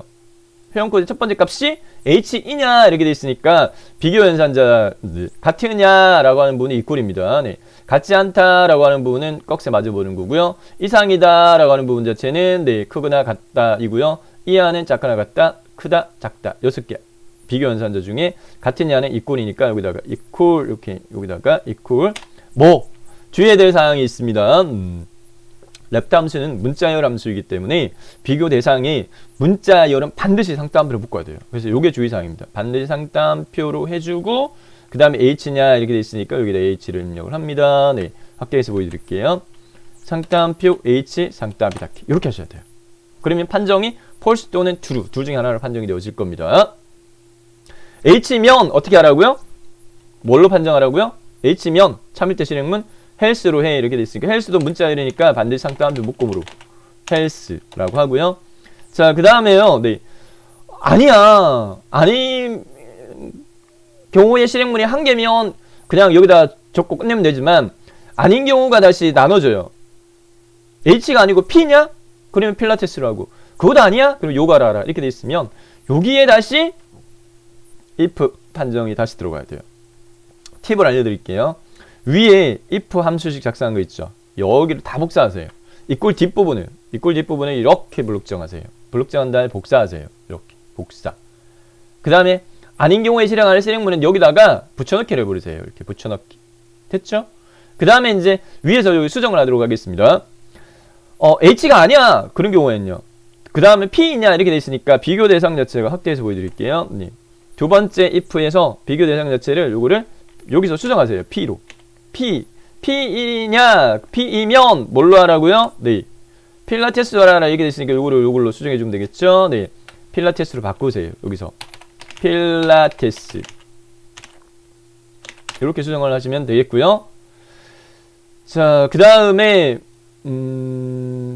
회원코드의 첫 번째 값이 h이냐 이렇게 돼 있으니까 비교 연산자 같으냐 라고 하는 부분이 equal입니다. 네, 같지 않다 라고 하는 부분은 꺽쇠 맞아보는 거고요. 이상이다 라고 하는 부분 자체는 네, 크거나 같다 이고요. 이하는 작거나 같다, 크다, 작다 6개 비교 연산자 중에 같으냐는 equal이니까 여기다가 equal 이렇게 여기다가 equal 뭐 주의해야 될 사항이 있습니다. left 함수는 문자열 함수이기 때문에 비교 대상에 문자열은 반드시 상따옴표를 묶어야 돼요. 그래서 이게 주의사항입니다. 반드시 상따옴표로 해주고 그 다음에 h냐 이렇게 돼 있으니까 여기다 h를 입력을 합니다. 네, 확대해서 보여드릴게요. 상따옴표 h 상따옴표 닫기 이렇게 하셔야 돼요. 그러면 판정이 false 또는 true 둘 중에 하나로 판정이 되어질 겁니다. H면 어떻게 하라고요? 뭘로 판정하라고요? H면 참일대 실행문 health로 해 이렇게 돼 있으니까 health도 문자열이니까 반드시 상따옴표 묶음으로 health라고 하고요. 자, 그 다음에요. 네. 아니야. 아니 경우의 실행문이 한 개면 그냥 여기다 적고 끝내면 되지만 아닌 경우가 다시 나눠져요. H가 아니고 P냐? 그러면 필라테스로 하고 그것도 아니야? 그럼 요가를 하라 이렇게 돼 있으면 여기에 다시 if 판정이 다시 들어가야 돼요. 팁을 알려드릴게요. 위에 if 함수식 작성한 거 있죠. 여기를 다 복사하세요. 이 꼴 뒷부분을 이렇게 블록 정하세요. 블록 정한 다음에 복사하세요. 이렇게 복사. 그 다음에 아닌 경우에 실행하는 실행문은 여기다가 붙여넣기를 해버리세요. 이렇게 붙여넣기. 됐죠? 그 다음에 이제 위에서 여기 수정을 하도록 하겠습니다. H가 아니야. 그런 경우에는요. 그 다음에 P이냐 이렇게 돼 있으니까 비교 대상 자체가 확대해서 보여드릴게요. 네. 두 번째 if에서 비교 대상 자체를 요거를 여기서 수정하세요. P로. P이냐 P이면 뭘로 하라고요? 네. 필라테스로 하라 이렇게 돼 있으니까 요걸로 수정해 주면 되겠죠? 네. 필라테스로 바꾸세요. 여기서. 필라테스. 이렇게 수정을 하시면 되겠고요. 자, 그 다음에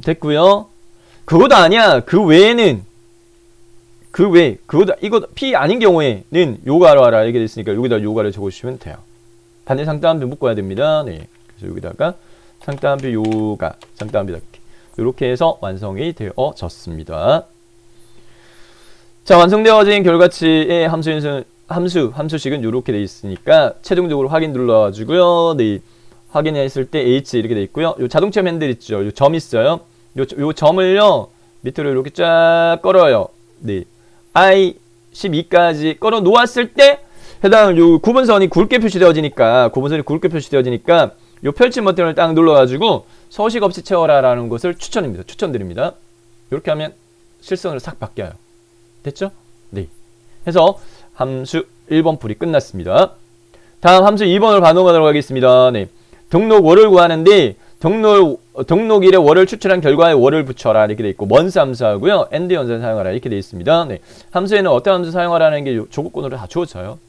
됐고요. 그거도 아니야. 그 외에는 그거도 이거 P 아닌 경우에는 요가로 하라 이렇게 됐으니까 여기다 요가를 적어주시면 돼요. 반대 상따옴표 묶어야 됩니다. 네. 그래서 여기다가 상따옴표 요가 상따옴표 이렇게 해서 완성이 되어졌습니다. 자, 완성되어진 결과치의 함수식은 이렇게 되어 있으니까 최종적으로 확인 눌러주고요. 네. 확인했을 때 H 이렇게 되어 있고요. 요 자동차 핸들 있죠. 요 점 있어요. 요 점을요. 밑으로 이렇게 쫙 걸어요. 네. I12까지 걸어 놓았을 때 해당 요 구분선이 굵게 표시되어지니까 요 펼침 버튼을 딱 눌러가지고 서식 없이 채워라라는 것을 추천드립니다. 이렇게 하면 실선으로 싹 바뀌어요. 됐죠? 네. 해서 함수 1번 풀이 끝났습니다. 다음 함수 2번을 반응하도록 하겠습니다. 네. 등록 월을 구하는데 등록일에 월을 추출한 결과에 월을 붙여라 이렇게 돼 있고 먼스 함수하고요. and 연산을 사용하라 이렇게 돼 있습니다. 네. 함수에는 어떤 함수 사용하라는 게 조건으로 다 주어져요.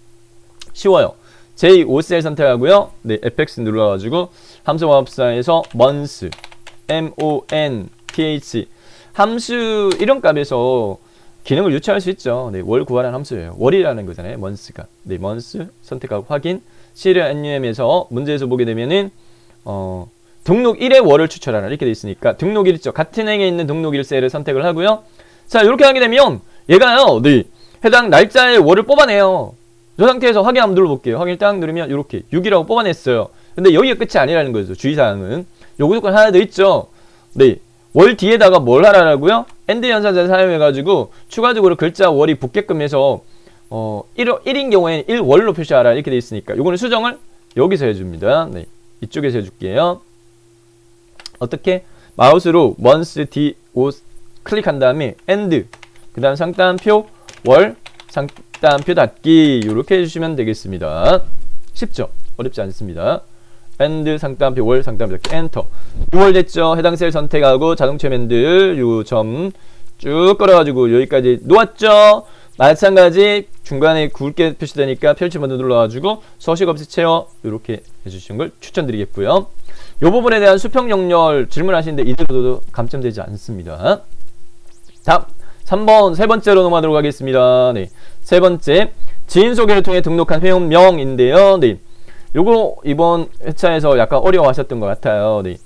쉬워요. J5셀 선택하고요. 네, fx 눌러가지고 함수 마법사에서 month, month 함수 이런 값에서 기능을 유추할 수 있죠. 네, 월 구하라는 함수예요. 월이라는 거잖아요. month가. 네, month 선택하고 확인. 시리얼 NUM에서 문제에서 보게 되면은 등록 1의 월을 추출하라 이렇게 돼 있으니까 등록 1 있죠. 같은 행에 있는 등록 1셀을 선택을 하고요. 자, 이렇게 하게 되면 얘가요. 네, 해당 날짜의 월을 뽑아내요. 저 상태에서 확인 한번 눌러볼게요. 확인 딱 누르면 이렇게 6이라고 뽑아냈어요. 근데 여기가 끝이 아니라는 거죠. 주의사항은. 요거 조건 하나 더 있죠. 네. 월 뒤에다가 뭘 하라고요? and 연산자를 사용해가지고 추가적으로 글자 월이 붙게끔 해서 1인 경우에는 1월로 표시하라 이렇게 돼 있으니까 요거는 수정을 여기서 해줍니다. 네. 이쪽에서 해줄게요. 어떻게? 마우스로 month D5 클릭한 다음에 and 그 다음 상따옴표 월 상따옴표 닫기 이렇게 해주시면 되겠습니다. 쉽죠? 어렵지 않습니다. and 상따옴표 월 상따옴표 닫기 엔터 6월 됐죠? 해당 셀 선택하고 자동차 핸들 요 점 쭉 끌어가지고 여기까지 놓았죠? 마찬가지 중간에 굵게 표시되니까 펼침 버튼 눌러가지고 서식 없이 채워 이렇게 해주시는 걸 추천드리겠고요. 이 부분에 대한 수평 연결 질문하시는데 이대로도 감점되지 않습니다. 다음 3번 세 번째로 넘어가도록 하겠습니다. 네, 세 번째 지인 소개를 통해 등록한 회원명인데요. 네, 요거 이번 회차에서 약간 어려워하셨던 것 같아요. 네,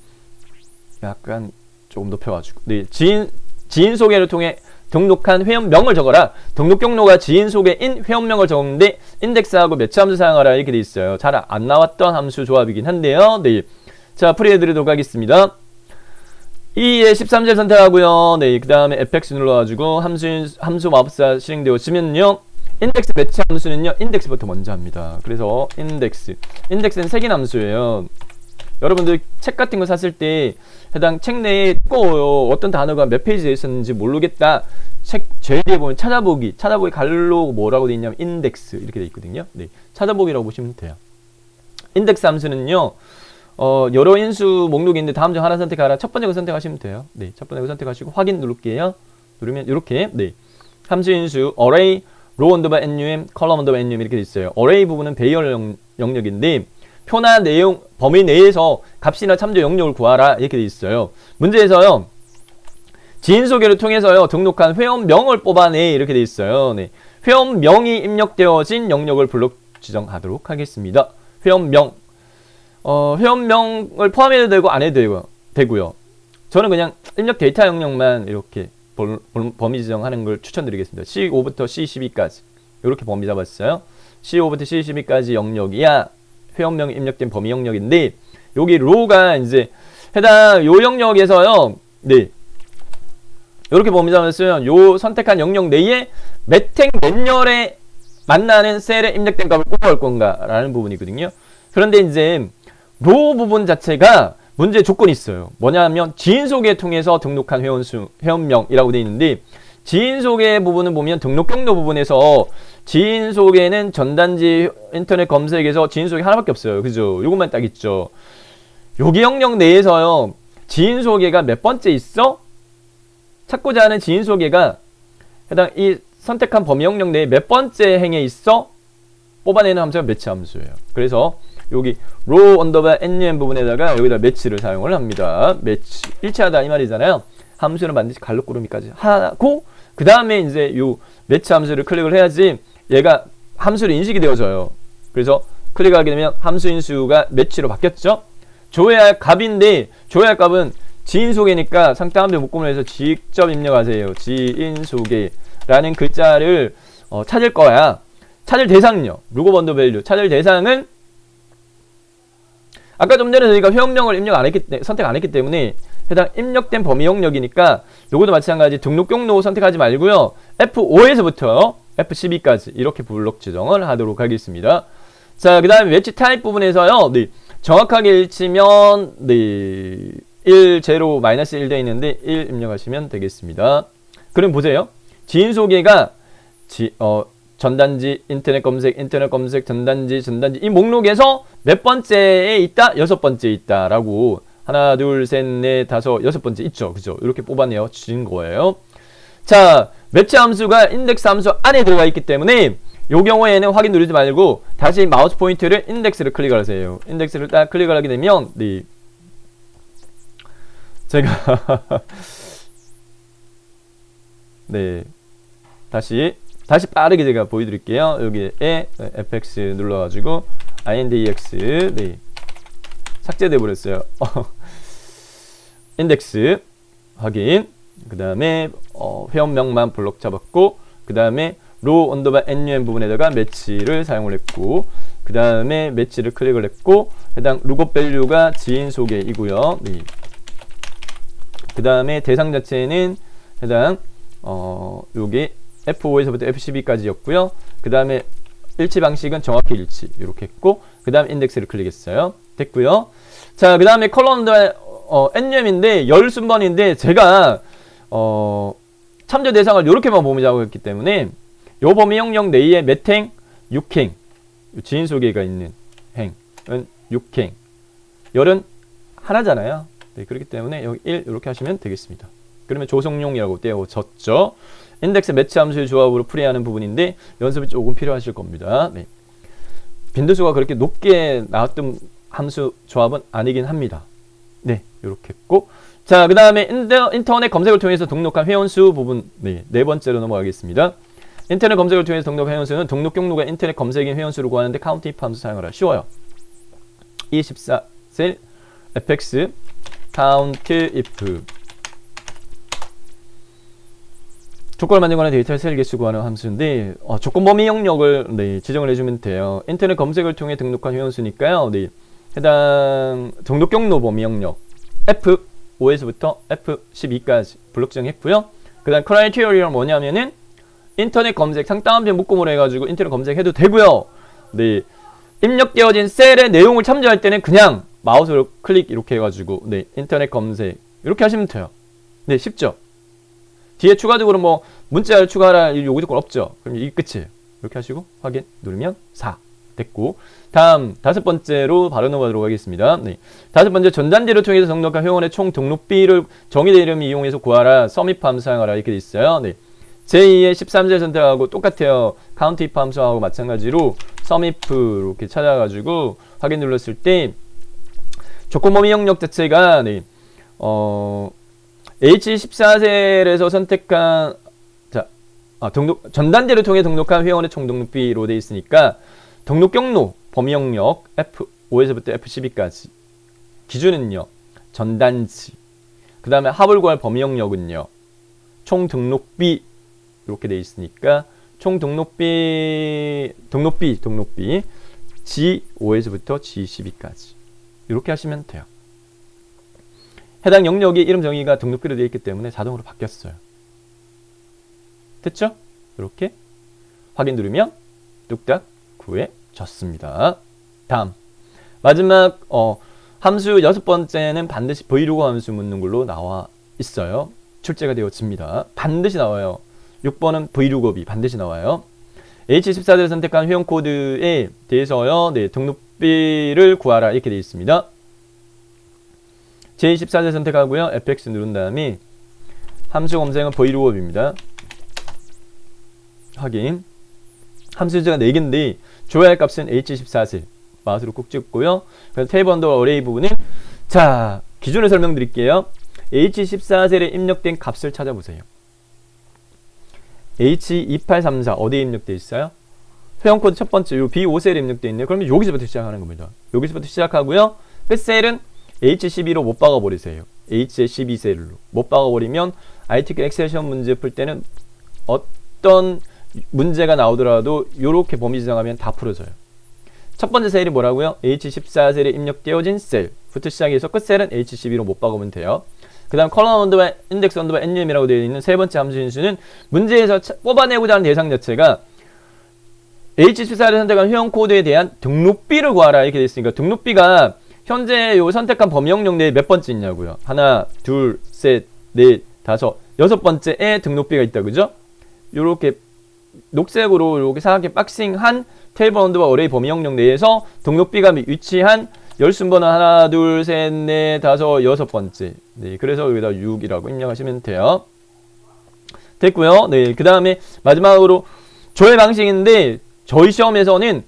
약간 조금 높여가지고 네, 지인 소개를 통해 등록한 회원명을 적어라. 등록 경로가 지인 소개인 회원명을 적었는데 인덱스하고 매치 함수 사용하라 이렇게 돼 있어요. 잘 안 나왔던 함수 조합이긴 한데요. 네, 자 풀이해드리도록 하겠습니다. 2에 13절 선택하고요. 네, 그 다음에 fx 눌러가지고 함수 마법사 실행되어지면요. 인덱스 매치 함수는요. 인덱스부터 먼저 합니다. 그래서 인덱스는 색인 함수예요. 여러분들 책 같은 거 샀을 때 해당 책 내에 두꺼워요. 어떤 단어가 몇 페이지에 있었는지 모르겠다. 책 제일 뒤에 보면 찾아보기 갈로 뭐라고 되어 있냐면 인덱스 이렇게 되어 있거든요. 네, 찾아보기라고 보시면 돼요. 인덱스 함수는요. 여러 인수 목록이 있는데 다음 중 하나 선택하라. 첫 번째 거 선택하시면 돼요. 네, 첫 번째 거 선택하시고 확인 누를게요. 누르면 이렇게 네, 함수 인수 array row 언더바 num column 언더바 num 이렇게 돼 있어요. array 부분은 배열 영역인데 표나 내용 범위 내에서 값이나 참조 영역을 구하라 이렇게 돼 있어요. 문제에서요. 지인 소개를 통해서요 등록한 회원명을 뽑아내 이렇게 돼 있어요. 네, 회원명이 입력되어진 영역을 블록 지정하도록 하겠습니다. 회원명 회원명을 포함해도 되고 안 해도 되고요. 저는 그냥 입력 데이터 영역만 이렇게 범위 지정하는 걸 추천드리겠습니다. C5부터 C12까지 이렇게 범위 잡았어요. C5부터 C12까지 영역이야 회원명이 입력된 범위 영역인데 여기 로가 이제 해당 요 영역에서요. 네. 이렇게 범위 잡았어요. 요 선택한 영역 내에 몇행 몇 열에 만나는 셀에 입력된 값을 뽑아올 건가 라는 부분이거든요. 그런데 이제 로 부분 자체가 문제 조건이 있어요. 뭐냐면 지인 소개 통해서 등록한 회원명이라고 되어 있는데 지인 소개 부분을 보면 등록 경로 부분에서 지인 소개는 전단지 인터넷 검색에서 지인 소개 하나밖에 없어요. 그죠? 요것만 딱 있죠. 여기 영역 내에서요. 지인 소개가 몇 번째 있어? 찾고자 하는 지인 소개가 해당 이 선택한 범위 영역 내에 몇 번째 행에 있어? 뽑아내는 함수가 매치 함수예요. 그래서 여기 row 언더바 num 부분에다가 여기다 매치를 사용을 합니다. 매치 일치하다 이 말이잖아요. 함수는 반드시 갈록구름이까지 하고 그 다음에 이제 요 매치 함수를 클릭을 해야지 얘가 함수로 인식이 되어져요. 그래서 클릭하게 되면 함수 인수가 매치로 바뀌었죠. 줘야 할 값인데 줘야 할 값은 지인 소개니까 상따함수 묶음을 해서 직접 입력하세요. 지인 소개라는 글자를 찾을 거야. 찾을 대상은요. 룩업 언더 밸류. 찾을 대상은 아까 좀 전에 저희가 회원명을 선택 안 했기 때문에 해당 입력된 범위 영역이니까 요것도 마찬가지 등록 경로 선택하지 말고요. F5에서부터 F12까지 이렇게 블록 지정을 하도록 하겠습니다. 자, 그 다음에 매치 타입 부분에서요. 네, 정확하게 일치면 네, 1, 0, 마이너스 1 되어 있는데 1 입력하시면 되겠습니다. 그럼 보세요. 지인 소개가 전단지, 인터넷 검색, 전단지 이 목록에서 몇 번째에 있다? 6번째 있다 라고 하나, 둘, 셋, 넷, 다섯, 6번째 있죠. 그죠? 이렇게 뽑아내어 주신 거예요. 자, 매치 함수가 인덱스 함수 안에 들어가 있기 때문에 이 경우에는 확인 누르지 말고 다시 마우스 포인트를 인덱스를 클릭을 하세요. 인덱스를 딱 클릭을 하게 되면 네, 제가 네, 다시 빠르게 제가 보여드릴게요. 여기에 fx 눌러가지고 index 네, 삭제돼 버렸어요. 인덱스 확인. 그 다음에 회원명만 블록 잡았고 그 다음에 row 언더바 num 부분에다가 매치를 사용을 했고 그 다음에 매치를 클릭을 했고 해당 룩업 밸류가 지인 소개이고요. 네. 그 다음에 대상 자체는 해당 요게 F5에서부터 F12까지였고요. 그 다음에 일치 방식은 정확히 일치 이렇게 했고 그 다음 인덱스를 클릭했어요. 됐고요. 자, 그 다음에 컬럼 NUM인데 열 순번인데 제가 참조 대상을 이렇게만 범위 잡았기 때문에 요 범위 영역 내에 몇 행? 6행. 지인 소개가 있는 행은 6행. 열은 하나잖아요. 네, 그렇기 때문에 여기 1 이렇게 하시면 되겠습니다. 그러면 조성용이라고 떼어졌죠. 인덱스 매치 함수의 조합으로 풀이하는 부분인데 연습이 조금 필요하실 겁니다. 네. 빈도수가 그렇게 높게 나왔던 함수 조합은 아니긴 합니다. 네, 이렇게 했고 자, 그 다음에 인터넷 검색을 통해서 등록한 회원수 부분 네 번째로 넘어가겠습니다. 인터넷 검색을 통해서 등록한 회원수는 등록 경로가 인터넷 검색인 회원수를 구하는데 카운트 if 함수 사용하라. 쉬워요. 24셀 fx count if 조건을 만들거나 데이터를 셀 개수 구하는 함수인데 조건 범위 영역을 네, 지정을 해주면 돼요. 인터넷 검색을 통해 등록한 회원수니까요. 네, 해당 등록 경로 범위 영역 F5에서부터 F12까지 블록 지정했고요. 그 다음 크라이테리어는 뭐냐면은 인터넷 검색 상따옴표 묶음으로 해가지고 인터넷 검색해도 되고요. 네, 입력되어진 셀의 내용을 참조할 때는 그냥 마우스로 클릭 이렇게 해가지고 네, 인터넷 검색 이렇게 하시면 돼요. 네, 쉽죠? 뒤에 추가적으로 뭐 문자를 추가할 요구 조건 없죠. 그럼 이게 끝이에요. 이렇게 하시고 확인 누르면 4 됐고, 다음 5번째로 바로 넘어가도록 하겠습니다. 네. 5번째, 전단지를 통해서 등록한 회원의 총 등록비를 정의된 이름 이용해서 구하라. 서밋 함수 사용하라. 이렇게 돼 있어요. 네. 제2의 13제 선택하고 똑같아요. 카운트 if 함수하고 마찬가지로 서밋 이렇게 찾아가지고 확인 눌렀을 때 조건 범위 영역 자체가 네. H14셀에서 선택한 전단지를 통해 등록한 회원의 총 등록비로 되어 있으니까 등록 경로 범위 영역 F5에서부터 F12까지 기준은요 전단지, 그 다음에 합을 구할 범위 영역은요 총 등록비 이렇게 되어 있으니까 총 등록비 G5에서부터 G12까지 이렇게 하시면 돼요. 해당 영역의 이름 정의가 등록비로 되어 있기 때문에 자동으로 바뀌었어요. 됐죠? 이렇게 확인 누르면 뚝딱 구해졌습니다. 다음 마지막 함수 6번째는 반드시 브이로그 함수 묻는 걸로 나와 있어요. 출제가 되어집니다. 반드시 나와요. 6번은 브이로그업이 반드시 나와요. H14를 선택한 회원 코드에 대해서요. 네, 등록비를 구하라 이렇게 되어 있습니다. J14를 선택하고요. fx 누른 다음에 함수 검색은 브이로그업입니다. 확인. 함수 주제가 4개인데 줘야 할 값은 H14셀 마우스로 꾹 찍고요. 그래서 테이블 언더바 어레이 부분은 자 기준을 설명드릴게요. H14셀에 입력된 값을 찾아보세요. H2834 어디에 입력되어 있어요? 회원코드 첫 번째 요 B5셀에 입력되어 있네요. 그러면 여기서부터 시작하는 겁니다. 여기서부터 시작하고요. 끝셀은 H12로 못 박아버리세요. H12셀로 못 박아버리면 ITK 엑셀 시험 문제 풀 때는 어떤 문제가 나오더라도 이렇게 범위 지정하면 다 풀어져요. 첫 번째 셀이 뭐라고요? H14셀에 입력되어진 셀부터 시작해서 끝셀은 H12로 못 박으면 돼요. 그 다음 컬럼 언더바 인덱스 언더바 NUM이라고 되어 있는 세 번째 함수 인수는 문제에서 뽑아내고자 하는 대상 자체가 H14를 선택한 회원 코드에 대한 등록비를 구하라 이렇게 되어 있으니까 등록비가 현재 요 선택한 범위 영역 내에 몇 번째 있냐고요. 하나, 둘, 셋, 넷, 다섯, 6번째에 등록비가 있다. 그죠? 요렇게 녹색으로 이렇게 상하게 박싱한 테이블 언더바 어레이 범위 영역 내에서 등록비가 위치한 열순번호 하나, 둘, 셋, 넷, 다섯, 6번째. 네, 그래서 여기다 6이라고 입력하시면 돼요. 됐고요. 네, 그 다음에 마지막으로 조회 방식인데 저희 시험에서는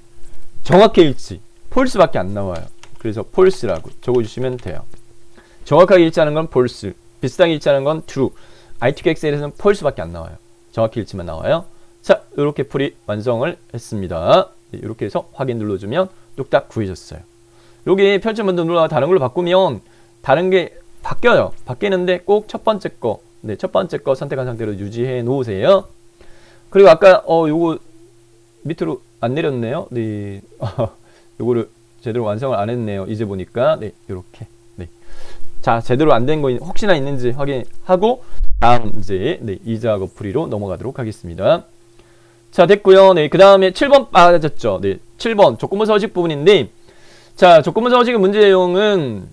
정확히 일치, 폴스밖에 안 나와요. 그래서 폴스라고 적어주시면 돼요. 정확하게 일치하는 건 폴스, 비슷하게 일치하는 건 true. ITK 엑셀에서는 폴스밖에 안 나와요. 정확히 일치만 나와요. 자, 이렇게 풀이 완성을 했습니다. 네, 이렇게 해서 확인 눌러주면 뚝딱 구해졌어요. 여기 펼쳐먼저 눌러서 다른 걸로 바꾸면 다른 게 바뀌어요. 바뀌는데 꼭 첫 번째 거, 네, 첫 번째 거 선택한 상태로 유지해 놓으세요. 그리고 아까 요거 밑으로 안 내렸네요. 네, 요거를 제대로 완성을 안 했네요. 이제 보니까 네, 요렇게. 네, 자 제대로 안 된 거 혹시나 있는지 확인하고 다음 이제 네, 이 작업 풀이로 넘어가도록 하겠습니다. 자 됐고요. 네, 그 다음에 7번 빠졌죠. 네, 7번 조건부 서식 부분인데. 자, 조건부 서식의 문제 내용은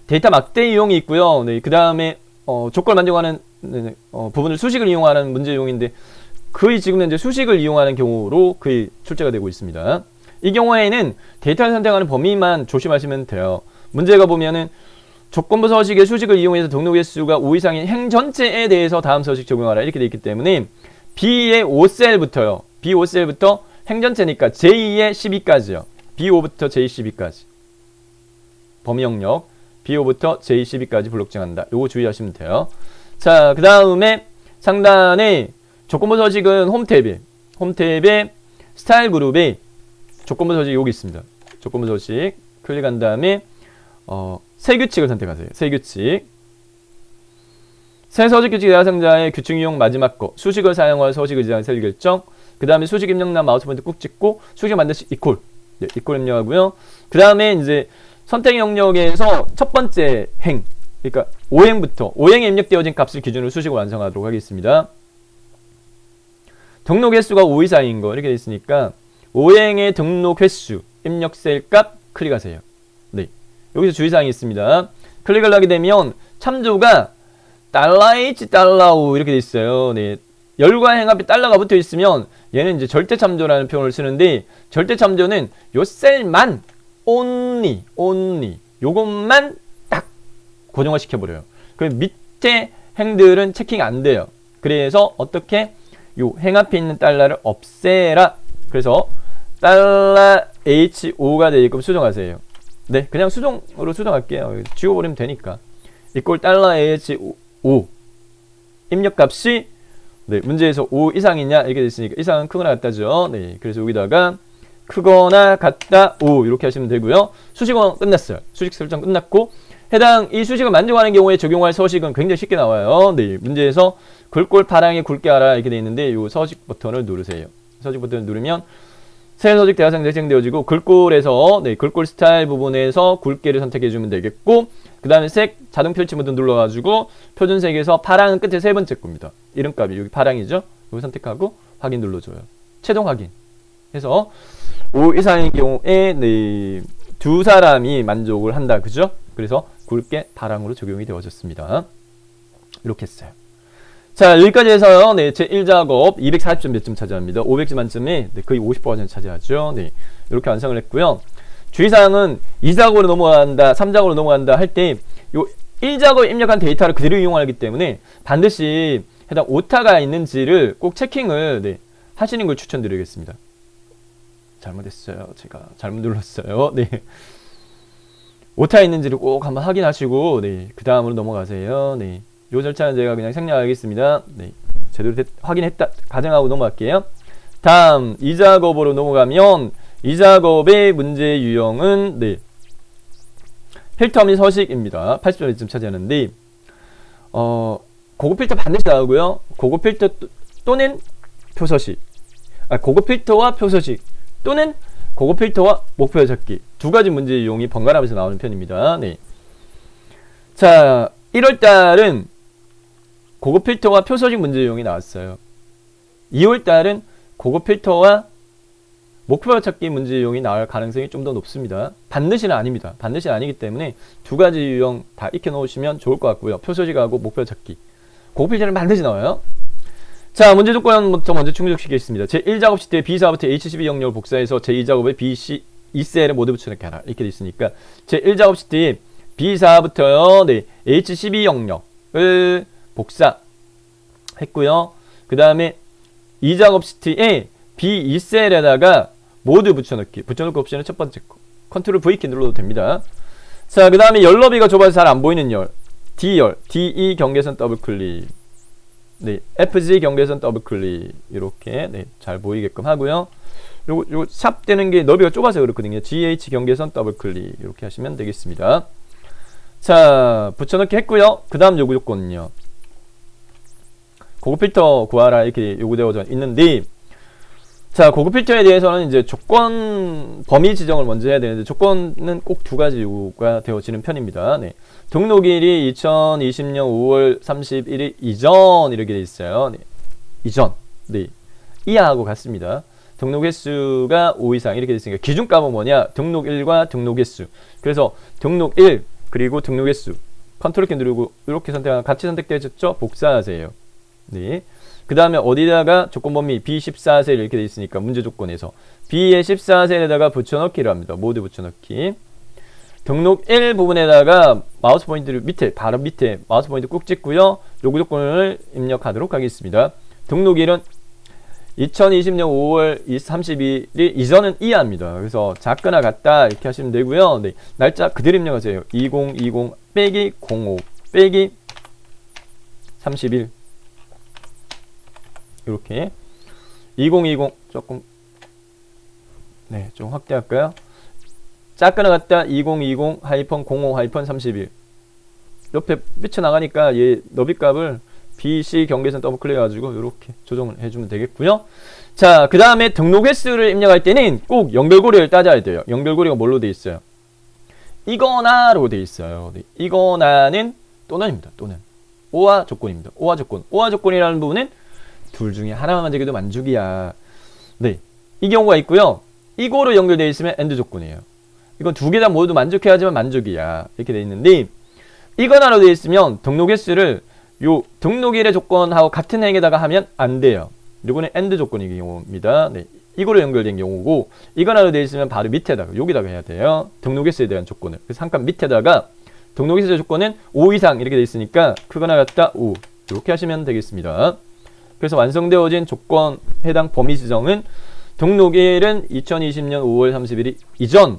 데이터 막대 이용이 있고요. 네, 그 다음에 조건을 만족하는 부분을 수식을 이용하는 문제 내용인데 거의 지금 현재 수식을 이용하는 경우로 거의 출제가 되고 있습니다. 이 경우에는 데이터를 선택하는 범위만 조심하시면 돼요. 문제가 보면은 조건부 서식의 수식을 이용해서 등록 횟수가 5 이상인 행 전체에 대해서 다음 서식 적용하라 이렇게 되어 있기 때문에 B의 5셀부터요. B5셀부터 행 전체니까 J2의 12까지요. B5부터 J12까지 범위 영역 B5부터 J12까지 블록 정한다. 요거 주의하시면 돼요. 자, 그 다음에 상단에 조건부 서식은 홈탭에 스타일 그룹에 조건부 서식 여기 있습니다. 조건부 서식 클릭한 다음에 새 규칙을 선택하세요. 새 규칙. 새 서식 규칙 대상자의 규칙 이용 마지막 거 수식을 사용할 서식을 지정한 셀 결정. 그 다음에 수식 입력란 마우스 포인터 꾹 찍고 수식 반드시 이퀄. 네, 이퀄 입력하고요. 그 다음에 이제 선택 영역에서 첫 번째 행, 그러니까 5행에 입력되어진 값을 기준으로 수식을 완성하도록 하겠습니다. 등록 횟수가 5 이상인 거 이렇게 되어 있으니까 5행의 등록 횟수, 입력 셀 값 클릭하세요. 네, 여기서 주의사항이 있습니다. 클릭을 하게 되면 참조가 $H, $5 이렇게 되어 있어요. 네, 열과 행 앞에 달러가 붙어 있으면 얘는 이제 절대참조라는 표현을 쓰는데, 절대참조는 요 셀만 only 요것만 딱 고정화 시켜버려요. 그 밑에 행들은 체킹 안 돼요. 그래서 어떻게 요 행 앞에 있는 달러를 없애라. 그래서 달러 HO가 되게끔 수정하세요. 네, 그냥 수정으로 수정할게요. 지워버리면 되니까. 이꼴 달러 HO 입력값이 네, 문제에서 5 이상이냐 이렇게 됐으니까 이상은 크거나 같다죠. 네, 그래서 여기다가 크거나 같다 5 이렇게 하시면 되고요. 수식은 끝났어요. 수식 설정 끝났고, 해당 이 수식을 만족하는 경우에 적용할 서식은 굉장히 쉽게 나와요. 네, 문제에서 글꼴 파랑에 굵게 하라 이렇게 되어 있는데, 이 서식 버튼을 누르세요. 서식 버튼을 누르면 새 서식 대화상 재생되어지고, 글꼴에서 네, 글꼴 스타일 부분에서 굵게를 선택해 주면 되겠고, 그 다음에 색 자동 펼치 버튼 눌러가지고 표준색에서 파랑은 끝에 세 번째 겁니다. 이름값이 여기 파랑이죠. 이거 선택하고 확인 눌러줘요. 최종 확인 해서 5 이상의 경우에 네, 두 사람이 만족을 한다. 그죠? 그래서 굵게 파랑으로 적용이 되어졌습니다. 이렇게 했어요. 자, 여기까지 해서요. 네, 제 1작업 240점 몇 점 차지합니다. 500점 만점에 네, 거의 50% 차지하죠. 네, 이렇게 완성을 했고요. 주의사항은 2작업으로 넘어간다, 3작업으로 넘어간다 할 때 요 1작업에 입력한 데이터를 그대로 이용하기 때문에 반드시 해당 오타가 있는지를 꼭 체킹을 네, 하시는 걸 추천드리겠습니다. 잘못했어요. 제가 잘못 눌렀어요. 네. 오타 있는지를 꼭 한번 확인하시고 네, 그 다음으로 넘어가세요. 네. 요 절차는 제가 그냥 생략하겠습니다. 네. 제대로 확인했다 가정하고 넘어갈게요. 다음 2작업으로 넘어가면, 이 작업의 문제 유형은 네, 필터 및 서식입니다. 80점을 차지하는데, 고급 필터 반드시 나오고요. 고급 필터 또는 표서식, 고급 필터와 표서식 또는 고급 필터와 목표 찾기 두 가지 문제 유형이 번갈아가면서 나오는 편입니다. 네. 자, 1월달은 고급 필터와 표서식 문제 유형이 나왔어요. 2월달은 고급 필터와 목표 찾기 문제 유형이 나올 가능성이 좀 더 높습니다. 반드시는 아닙니다. 반드시는 아니기 때문에 두 가지 유형 다 익혀 놓으시면 좋을 것 같고요. 표서식하고 목표 찾기. 고급 필터는 반드시 나와요. 자, 문제 조건부터 먼저 충족시키겠습니다. 제1작업 시트에 B4부터 H12 영역을 복사해서 제2작업에 BC 2셀을 모두 붙여넣기 하라. 이렇게 돼 있으니까 제1작업 시트에 B4부터요. 네, H12 영역을 복사했고요. 그 다음에 2작업 시트에 B2셀에다가 모두 붙여넣기. 붙여넣기 옵션은 첫 번째 거. 컨트롤 V키 눌러도 됩니다. 자, 그 다음에 열 너비가 좁아서 잘 안 보이는 열. D열. DE 경계선 더블 클릭. 네, FG 경계선 더블 클릭. 이렇게 네, 잘 보이게끔 하고요. 요거 샵 되는 게 너비가 좁아서 그렇거든요. GH 경계선 더블 클릭. 이렇게 하시면 되겠습니다. 자, 붙여넣기 했고요. 그 다음 요구 조건은요. 고급 필터 구하라 이렇게 요구되어져 있는데, 자, 고급 필터에 대해서는 이제 조건 범위 지정을 먼저 해야 되는데, 조건은 꼭 두 가지 요구가 되어지는 편입니다. 네. 등록일이 2020년 5월 31일 이전 이렇게 돼 있어요. 네. 이전. 네. 이하하고 같습니다. 등록 횟수가 5 이상 이렇게 돼 있으니까 기준값은 뭐냐? 등록일과 등록 횟수. 그래서 등록일 그리고 등록 횟수. 컨트롤 키 누르고 이렇게 선택하면 같이 선택되어졌죠? 복사하세요. 네. 그 다음에 어디다가 조건 범위 B14셀 이렇게 돼 있으니까 문제 조건에서 B의 14셀에다가 붙여넣기를 합니다. 모두 붙여넣기. 등록 1 부분에다가 마우스 포인트를 밑에, 바로 밑에 마우스 포인트 꾹 찍고요. 요구 조건을 입력하도록 하겠습니다. 등록 1은 2020년 5월 32일 이전은 이하입니다. 그래서 작거나 같다 이렇게 하시면 되고요. 네. 날짜 그대로 입력하세요. 2020 빼기 05 빼기 31 이렇게 2020 조금 네, 좀 확대할까요? 작거나 같다 2020-00-31 옆에 삐쳐나가니까 얘 너비값을 BC 경계선 더블 클릭 해가지고 이렇게 조정을 해주면 되겠고요. 자, 그 다음에 등록 횟수를 입력할 때는 꼭 연결고리를 따져야 돼요. 연결고리가 뭘로 되어 있어요? 이거나로 되어 있어요. 네, 이거나는 또는입니다. 또는 오화 조건입니다. 오화 조건. 오화 조건이라는 부분은 둘 중에 하나만 만족해도 만족이야. 네, 이 경우가 있고요. 이거로 연결되어 있으면 엔드 조건이에요. 이건 두 개 다 모두 만족해야지만 만족이야. 이렇게 되어 있는데, 이거나로 되어 있으면 등록 횟수를 요 등록일의 조건하고 같은 행에다가 하면 안 돼요. 요거는 AND 조건의 경우입니다. 네. 이거로 연결된 경우고, 이거나로 되어 있으면 바로 밑에다가, 여기다가 해야 돼요. 등록일수에 대한 조건을. 그래서 한 칸 밑에다가 등록일수 조건은 5 이상 이렇게 되어 있으니까 크거나 같다 5. 이렇게 하시면 되겠습니다. 그래서 완성되어진 조건 해당 범위 지정은 등록일은 2020년 5월 30일 이전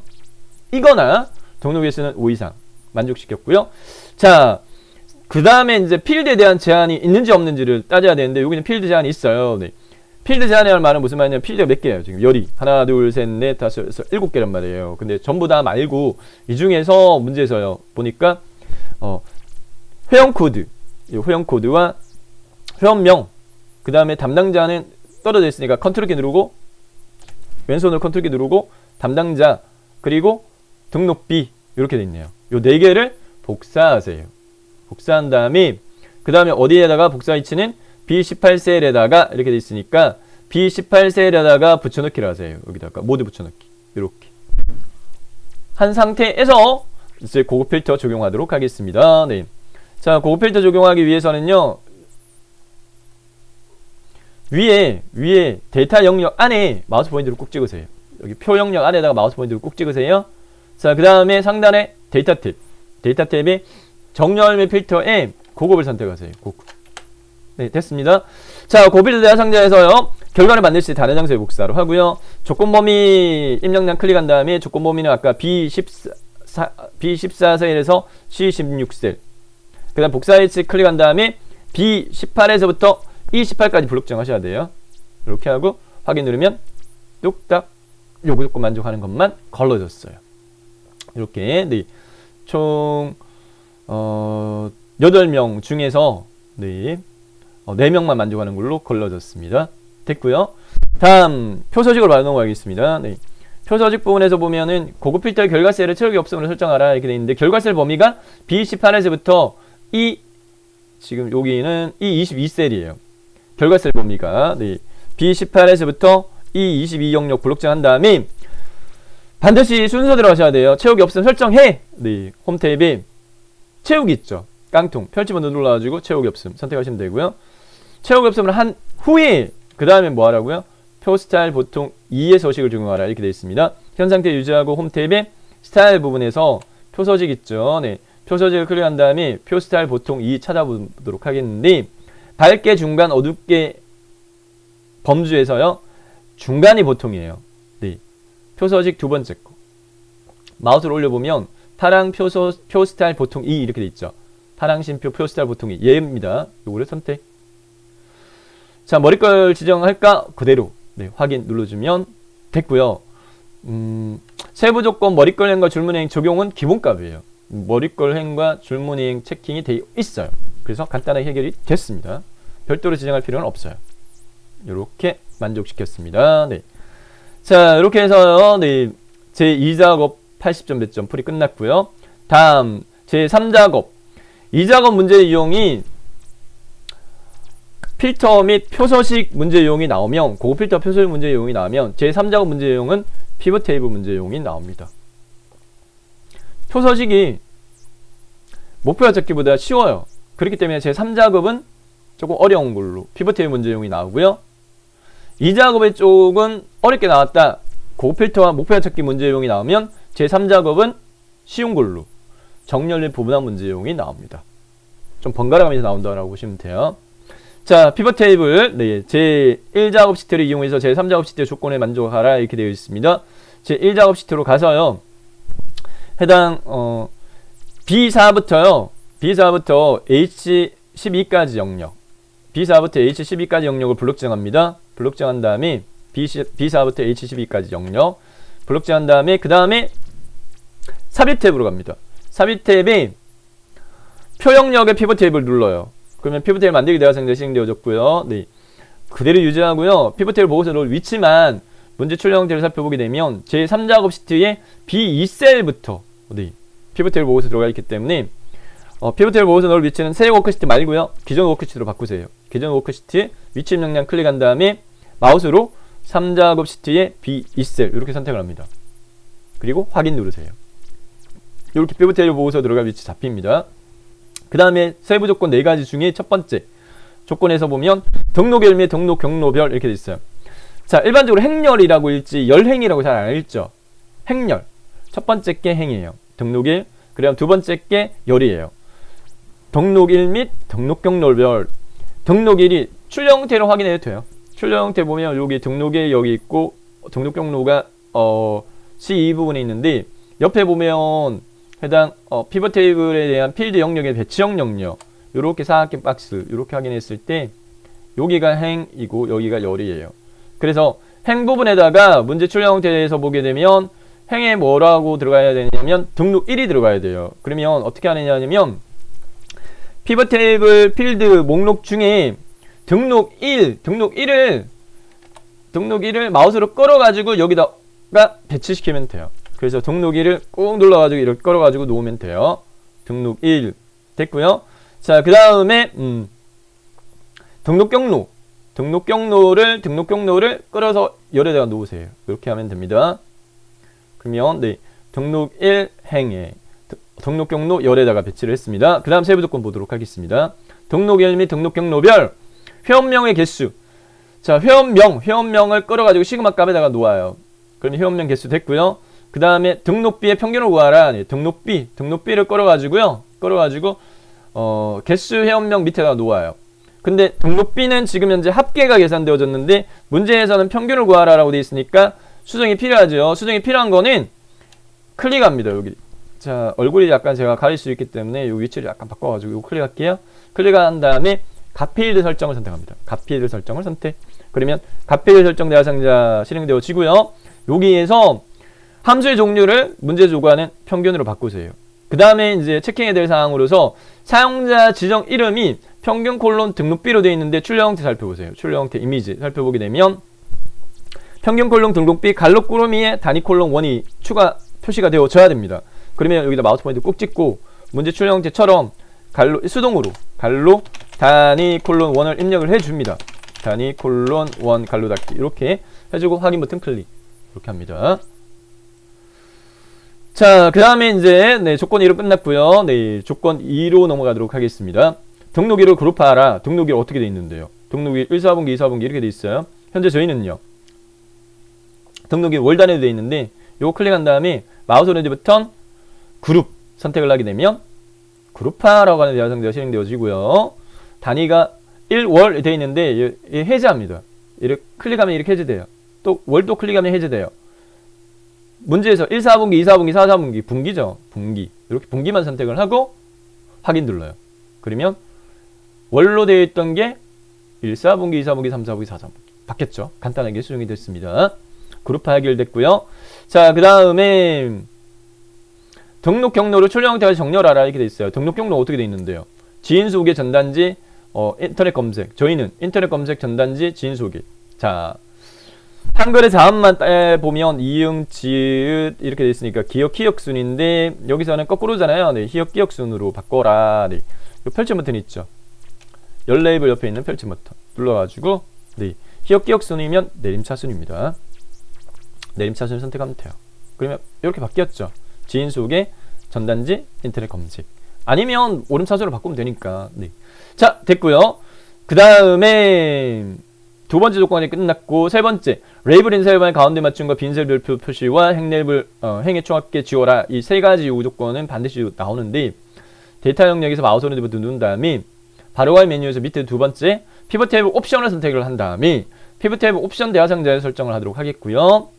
이거나 등록일수는 5 이상 만족시켰고요. 자, 그 다음에 이제 필드에 대한 제한이 있는지 없는지를 따져야 되는데, 여기는 필드 제한이 있어요. 네. 필드 제한이라는 말은 무슨 말이냐면, 필드가 몇 개예요? 지금 열이 하나, 둘, 셋, 넷, 다섯, 여섯, 7개란 말이에요. 근데 전부 다 말고 이 중에서 문제에서요 보니까 회원 코드, 이 회원 코드와 회원명, 그 다음에 담당자는 떨어져 있으니까 컨트롤키 누르고, 왼손으로 컨트롤키 누르고 담당자, 그리고 등록비, 이렇게 돼 있네요. 요 4개를 복사하세요. 복사한 다음에 그 다음에 어디에다가 복사 위치는 B18셀에다가 이렇게 돼 있으니까 B18셀에다가 붙여넣기를 하세요. 여기다가 모두 붙여넣기, 이렇게 한 상태에서 이제 고급 필터 적용하도록 하겠습니다. 네. 자, 고급 필터 적용하기 위해서는요, 위에 데이터 영역 안에 마우스 포인트를 꾹 찍으세요. 여기 표 영역 안에다가 마우스 포인트를 꾹 찍으세요. 자, 그 다음에 상단에 데이터 탭, 데이터 탭에 정렬 및 필터에 고급을 선택하세요. 고급. 네, 됐습니다. 자, 고급 필터 대화 상자에서요, 결과를 만들 때 다른 장소에 복사로 하고요. 조건 범위 입력량 클릭한 다음에 조건 범위는 아까 B14셀에서 C16셀. 그 다음 복사 위치 클릭한 다음에 B18에서부터 E18까지 블록 정하셔야 돼요. 이렇게 하고 확인 누르면 뚝딱 요거 조건 만족하는 것만 걸러졌어요. 이렇게 네, 총 8명 중에서 네, 4명만 만족하는 걸로 걸러졌습니다. 됐고요. 다음 표서식으로 넘어가겠습니다. 네. 표서식 부분에서 보면은 고급 필터의 결과셀을 채우기 없음으로 설정하라 이렇게 되어 있는데, 결과셀 범위가 B18에서부터 지금 여기는 E22셀이에요. 결과셀 범위가 네, B18에서부터 E22 영역 블록 정한 다음에 반드시 순서대로 하셔야 돼요. 채우기 없음 설정해. 네, 홈 탭에 채우기 있죠. 깡통 펼치 버튼 눌러가지고 채우기 없음 선택하시면 되고요. 채우기 없음을 한 후에 그 다음에 뭐 하라고요? 표 스타일 보통 2의 서식을 적용하라 이렇게 되어 있습니다. 현 상태 유지하고 홈 탭에 스타일 부분에서 표서식 있죠. 네, 표서식을 클릭한 다음에 표 스타일 보통 2 찾아보도록 하겠는데, 밝게 중간 어둡게 범주에서요 중간이 보통이에요. 네, 표서식 두 번째 거 마우스를 올려보면 파랑 표 스타일 보통 2 이렇게 돼 있죠. 파랑 심표 표 스타일 보통 2 얘입니다. 요거를 선택. 자, 머리걸 지정할까? 그대로 네, 확인 눌러주면 됐고요. 세부 조건 머리걸 행과 줄무늬 행 적용은 기본값이에요. 머리걸 행과 줄무늬 행 체킹이 되어 있어요. 그래서 간단하게 해결이 됐습니다. 별도로 지정할 필요는 없어요. 이렇게 만족시켰습니다. 네. 자, 이렇게 해서요, 네, 제 2작업 80점 배점 풀이 끝났고요. 다음 제 3작업 2작업 문제 유형이 필터 및 표서식 문제 유형이 나오면, 고급 필터 표서식 문제 유형이 나오면 제 3작업 문제 유형은 피벗 테이블 문제 유형이 나옵니다. 표서식이 목표와 찾기보다 쉬워요. 그렇기 때문에 제 3작업은 조금 어려운 걸로 피벗 테이블 문제 유형이 나오고요. 2작업의 쪽은 어렵게 나왔다. 고급 필터와 목표와 찾기 문제 유형이 나오면 제 3작업은 쉬운 걸로 정렬 및 부분화 문제 유형이 나옵니다. 좀 번갈아가면서 나온다고 보시면 돼요. 자, 피벗 테이블 네, 제 1작업 시트를 이용해서 제 3작업 시트의 조건에 만족하라 이렇게 되어 있습니다. 제 1작업 시트로 가서요, 해당 B4부터 H12까지 영역, B4부터 H12까지 영역을 블록 정합니다. 블록 정한 다음에 B4부터 H12까지 영역 블록 정한 다음에 그 다음에 삽입 탭으로 갑니다. 삽입 탭에 표 영역의 피벗 테이블 눌러요. 그러면 피벗 테이블 만들기 대화 상자 실행되어졌고요. 네, 그대로 유지하고요. 피벗 테이블 보고서 놓을 위치만 문제 출력 형태를 살펴보게 되면 제 3작업 시트에 B2셀부터 네, 피벗 테이블 보고서 들어가 있기 때문에 피벗 테이블 보고서 놓을 위치는 새 워크시트 말고요, 기존 워크시트로 바꾸세요. 기존 워크시트에 위치 입력량 클릭한 다음에 마우스로 3작업 시트에 B2셀 이렇게 선택을 합니다. 그리고 확인 누르세요. 이렇게 피벗 테이블 보고서 들어갈 위치 잡힙니다. 그 다음에 세부 조건 4가지 중에 첫 번째 조건에서 보면 등록일 및 등록 경로별 이렇게 돼 있어요. 자, 일반적으로 행렬이라고 읽지 열행이라고 잘 안 읽죠. 행렬. 첫 번째 게 행이에요. 등록일. 그다음 두 번째 게 열이에요. 등록일 및 등록 경로별. 등록일이 출력 형태로 확인해도 돼요. 출력 형태 보면 여기 등록일 여기 있고 등록 경로가 C2 부분에 있는데 옆에 보면 해당 피벗 테이블에 대한 필드 영역의 배치형 영역 요렇게 사각형 박스 요렇게 확인했을 때 여기가 행이고 여기가 열이에요. 그래서 행 부분에다가 문제 출력 형태에서 보게 되면 행에 뭐라고 들어가야 되냐면 등록 1이 들어가야 돼요. 그러면 어떻게 하느냐면 피벗 테이블 필드 목록 중에 등록 1을 마우스로 끌어가지고 여기다가 배치시키면 돼요. 그래서 등록 1을 꾹 눌러가지고 이렇게 끌어가지고 놓으면 돼요. 등록 1 됐고요. 자, 그 다음에 등록 경로를 끌어서 열에다가 놓으세요. 이렇게 하면 됩니다. 그러면 네, 등록 1 행에 등록 경로 열에다가 배치를 했습니다. 그 다음 세부 조건 보도록 하겠습니다. 등록일 및 등록 경로별 회원명의 개수. 자, 회원명을 끌어가지고 시그마 값에다가 놓아요. 그러면 회원명 개수 됐고요. 그 다음에 등록비의 평균을 구하라. 네, 등록비를 끌어가지고 개수 회원명 밑에다가 놓아요. 근데 등록비는 지금 현재 합계가 계산되어졌는데 문제에서는 평균을 구하라라고 되어 있으니까 수정이 필요하죠. 수정이 필요한 거는 클릭합니다. 여기. 자, 얼굴이 약간 제가 가릴 수 있기 때문에 이 위치를 약간 바꿔가지고 이거 클릭할게요. 클릭한 다음에 갓필드 설정을 선택합니다. 갓필드 설정을 선택. 그러면 갓필드 설정 대상자 실행되어지고요. 여기에서 함수의 종류를 문제 조과는 평균으로 바꾸세요. 그 다음에 이제 체킹해야 될 사항으로서 사용자 지정 이름이 평균 콜론 등록비로 되어 있는데 출력 형태 살펴보세요. 출력 형태 이미지 살펴보게 되면 평균 콜론 등록비 갈로 꾸러미에 단위 콜론 1이 추가 표시가 되어져야 됩니다. 그러면 여기다 마우스 포인트 꼭 찍고 문제 출력 형태처럼 수동으로 갈로 단위 콜론 1을 입력을 해줍니다. 단위 콜론 1 갈로 닫기 이렇게 해주고 확인 버튼 클릭 이렇게 합니다. 자, 그 다음에 이제 네, 조건 1로 끝났고요. 네, 조건 2로 넘어가도록 하겠습니다. 등록일을 그룹화하라. 등록일 어떻게 돼 있는데요? 등록일 1, 4분기, 2, 4분기 이렇게 돼 있어요. 현재 저희는요. 등록일 월 단위로 돼 있는데 요거 클릭한 다음에 마우스 오른쪽 버튼 그룹 선택을 하게 되면 그룹화라고 하는 대상자가 실행되어지고요. 단위가 1월 돼 있는데 해제합니다. 이렇게 클릭하면 이렇게 해제돼요. 또 월도 클릭하면 해제돼요. 문제에서 1, 4분기, 2, 4분기, 4, 4분기, 분기죠. 분기. 이렇게 분기만 선택을 하고 확인 눌러요. 그러면 월로 되어 있던 게 1, 4분기, 2, 4분기, 3, 4분기, 4, 4분기 바뀌었죠. 간단하게 수정이 됐습니다. 그룹화 해결됐고요. 자, 그 다음에 등록 경로를 출력 형태까지 정렬하라 이렇게 돼 있어요. 등록 경로 어떻게 돼 있는데요? 지인 소개 전단지 인터넷 검색. 저희는 인터넷 검색 전단지 지인 소개. 자, 한글의 자음만 보면 이응, 지읒 이렇게 돼 있으니까 기역, 희역순인데 여기서는 거꾸로잖아요. 네, 희역, 기역순으로 바꿔라. 네, 요 펼침 버튼 있죠. 열 레이블 옆에 있는 펼침 버튼 눌러가지고 네, 희역, 기역순이면 내림차순입니다. 내림차순을 선택하면 돼요. 그러면 이렇게 바뀌었죠. 지인 소개, 전단지, 인터넷 검색. 아니면 오름차순으로 바꾸면 되니까. 네. 자, 됐고요. 그 다음에 두 번째 조건이 끝났고 세 번째 레이블 인쇄반의 가운데 맞춤과 빈셀 별표 표시와 행레이블 행의 총합계 지워라. 이 세 가지 요구 조건은 반드시 나오는데 데이터 영역에서 마우스 오른쪽 버튼 누른 다음에 바로갈 메뉴에서 밑에 두 번째 피벗 테이블 옵션을 선택을 한 다음에 피벗 테이블 옵션 대화상자에 설정을 하도록 하겠고요.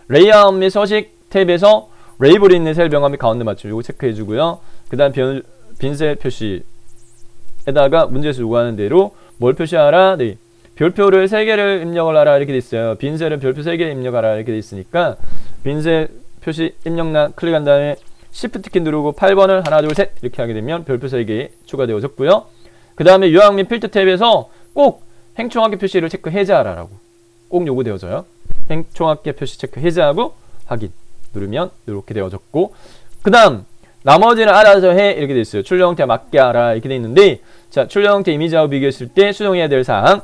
레이아웃 및 서식 탭에서 레이블 있는 셀 병합 및 가운데 맞춤 요거 체크해 주고요. 그 다음 빈셀 표시에다가 문제에서 요구하는 대로 뭘 표시하라? 네. 별표를 3개를 입력을 하라 이렇게 돼 있어요. 빈셀은 별표 3개를 입력하라 이렇게 돼 있으니까 빈셀 표시 입력란 클릭한 다음에 Shift 키 누르고 8번을 하나 둘 셋 이렇게 하게 되면 별표 3개 추가되어졌고요. 그 다음에 유형 및 필터 탭에서 꼭 행총합계 표시를 체크 해제하라라고 꼭 요구되어져요. 행총합계 표시 체크 해제하고 확인 누르면 이렇게 되어졌고 그 다음 나머지는 알아서 해 이렇게 돼 있어요. 출력 형태 맞게 하라 이렇게 돼 있는데 자, 출력 형태 이미지하고 비교했을 때 수정해야 될 사항.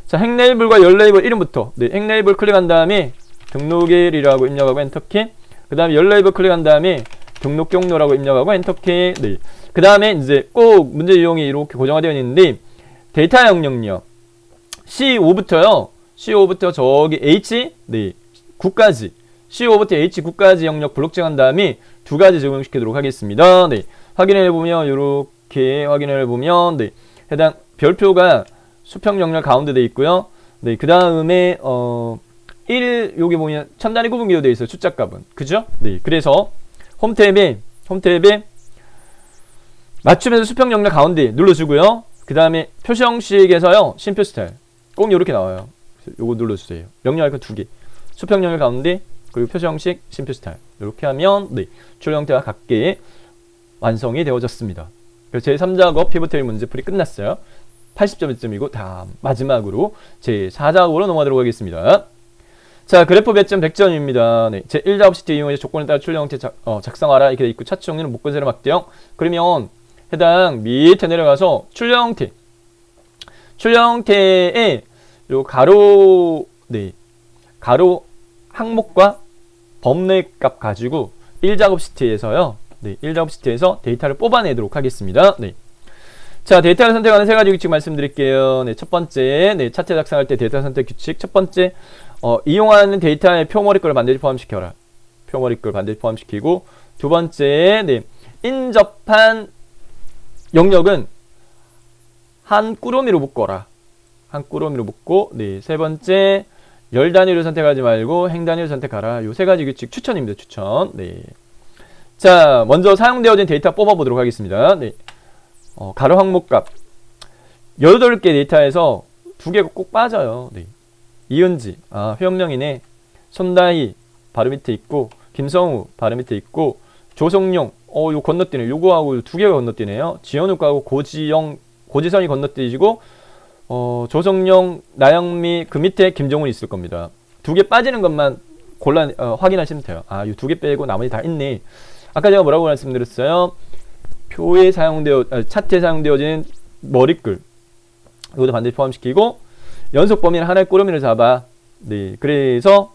자, 행레이블과 열레이블 이름부터 네, 행레이블 클릭한 다음에 등록일이라고 입력하고 엔터키. 그 다음에 열레이블 클릭한 다음에 등록 경로라고 입력하고 엔터키. 네. 그 다음에 이제 꼭 문제 유형이 이렇게 고정화되어 있는데 데이터 영역요. C5부터요. C5부터 저기 H, 네, 9까지. C5부터 H9까지 영역 블록칭한 다음에 두 가지 적용시키도록 하겠습니다. 네, 확인해 보면 이렇게 확인해 보면 네, 해당 별표가 수평 영역 가운데 돼 있고요. 네, 그 다음에 1 여기 보면 천 단위 구분기로 되어 있어요. 숫자 값은 그죠? 네, 그래서 홈탭에 맞춤에서 수평 영역 가운데 눌러주고요. 그 다음에 표시 형식에서요, 심표 스타일 꼭 이렇게 나와요. 요거 눌러주세요. 명령 아이콘 2개, 수평 영역 가운데, 그리고 표시 형식, 심표 스타일 이렇게 하면 네, 출력 형태와 같게 완성이 되어졌습니다. 그래서 제3작업 피벗테일 문제풀이 끝났어요. 80점이고 다음 마지막으로 제4작업으로 넘어가도록 하겠습니다. 자, 그래프 배점 100점입니다. 네, 제1작업 시트 이용해서 조건에 따라 출력 형태 작성하라 이렇게 돼 있고, 차트 정리는 목건세로 막대형. 그러면 해당 밑에 내려가서 출력 형태에 요 가로, 네, 가로 항목과 범례 값 가지고 1작업 시트에서요. 네, 1작업 시트에서 데이터를 뽑아내도록 하겠습니다. 네. 자, 데이터를 선택하는 세 가지 규칙 말씀드릴게요. 네, 첫 번째, 네, 차트 작성할 때 데이터 선택 규칙. 첫 번째, 이용하는 데이터의 표머리꼴을 반드시 포함시켜라. 표머리꼴 반드시 포함시키고, 두 번째, 네, 인접한 영역은 한 꾸러미로 묶어라. 한 꾸러미로 묶고, 네, 세 번째, 열 단위를 선택하지 말고 행 단위를 선택하라. 요 세 가지 규칙 추천입니다. 추천. 네. 자, 먼저 사용되어진 데이터 뽑아보도록 하겠습니다. 네. 가로 항목값 18개 데이터에서 2개가 꼭 빠져요. 네. 이은지, 회원명이네. 손다희 바로 밑에 있고, 김성우 바로 밑에 있고, 조성용, 요 건너뛰네. 요거하고 2개가 건너뛰네요. 지현욱하고 고지선이 건너뛰시고, 조성용, 나영미, 그 밑에 김정훈이 있을 겁니다. 2개 빠지는 것만 확인하시면 돼요. 요 2개 빼고 나머지 다 있네. 아까 제가 뭐라고 말씀드렸어요? 차트에 사용되어진 머리글, 이것도 반드시 포함시키고, 연속 범위는 하나의 꾸러미를 잡아. 네, 그래서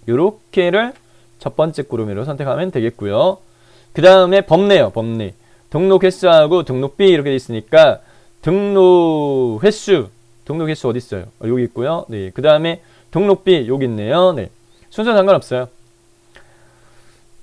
요렇게를 첫 번째 꾸러미로 선택하면 되겠고요. 그 다음에 범례요. 범례. 등록 횟수하고 등록비 이렇게 돼 있으니까 등록 횟수 어디 있어요? 여기 있고요. 네, 그 다음에 등록비 여기 있네요. 네, 순서 상관없어요.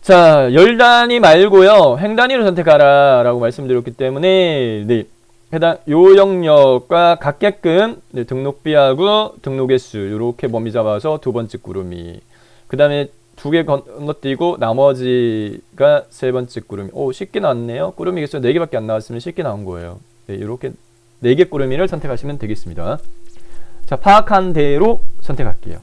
자, 열 단위 말고요, 행 단위로 선택하라 라고 말씀드렸기 때문에, 네, 해당 요 영역과 같게끔, 네, 등록비하고 등록 횟수 요렇게 범위 잡아서 두 번째 꾸러미, 그 다음에 2개 건너뛰고 나머지가 세 번째 꾸러미. 쉽게 나왔네요. 꾸러미 개수 4개밖에 안 나왔으면 쉽게 나온 거예요. 네, 이렇게 4개 꾸러미를 선택하시면 되겠습니다. 자, 파악한 대로 선택할게요.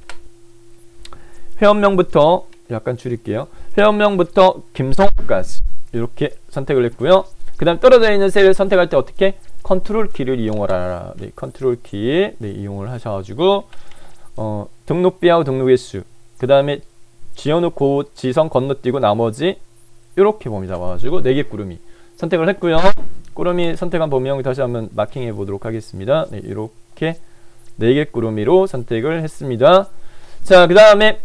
회원명부터 약간 줄일게요. 회원명부터 김성우까지 이렇게 선택을 했고요. 그 다음 떨어져 있는 셀을 선택할 때 어떻게? 컨트롤 키를 이용하라. 네, 컨트롤 키, 네, 이용을 하셔가지고 등록비하고 등록 횟수, 그 다음에 지현욱, 고지성 건너뛰고 나머지 이렇게 범위 잡아가지고 4개 꾸러미 선택을 했고요. 꾸러미 선택한 범위형 다시 한번 마킹해 보도록 하겠습니다. 네, 이렇게 4개 꾸러미로 선택을 했습니다. 자, 그 다음에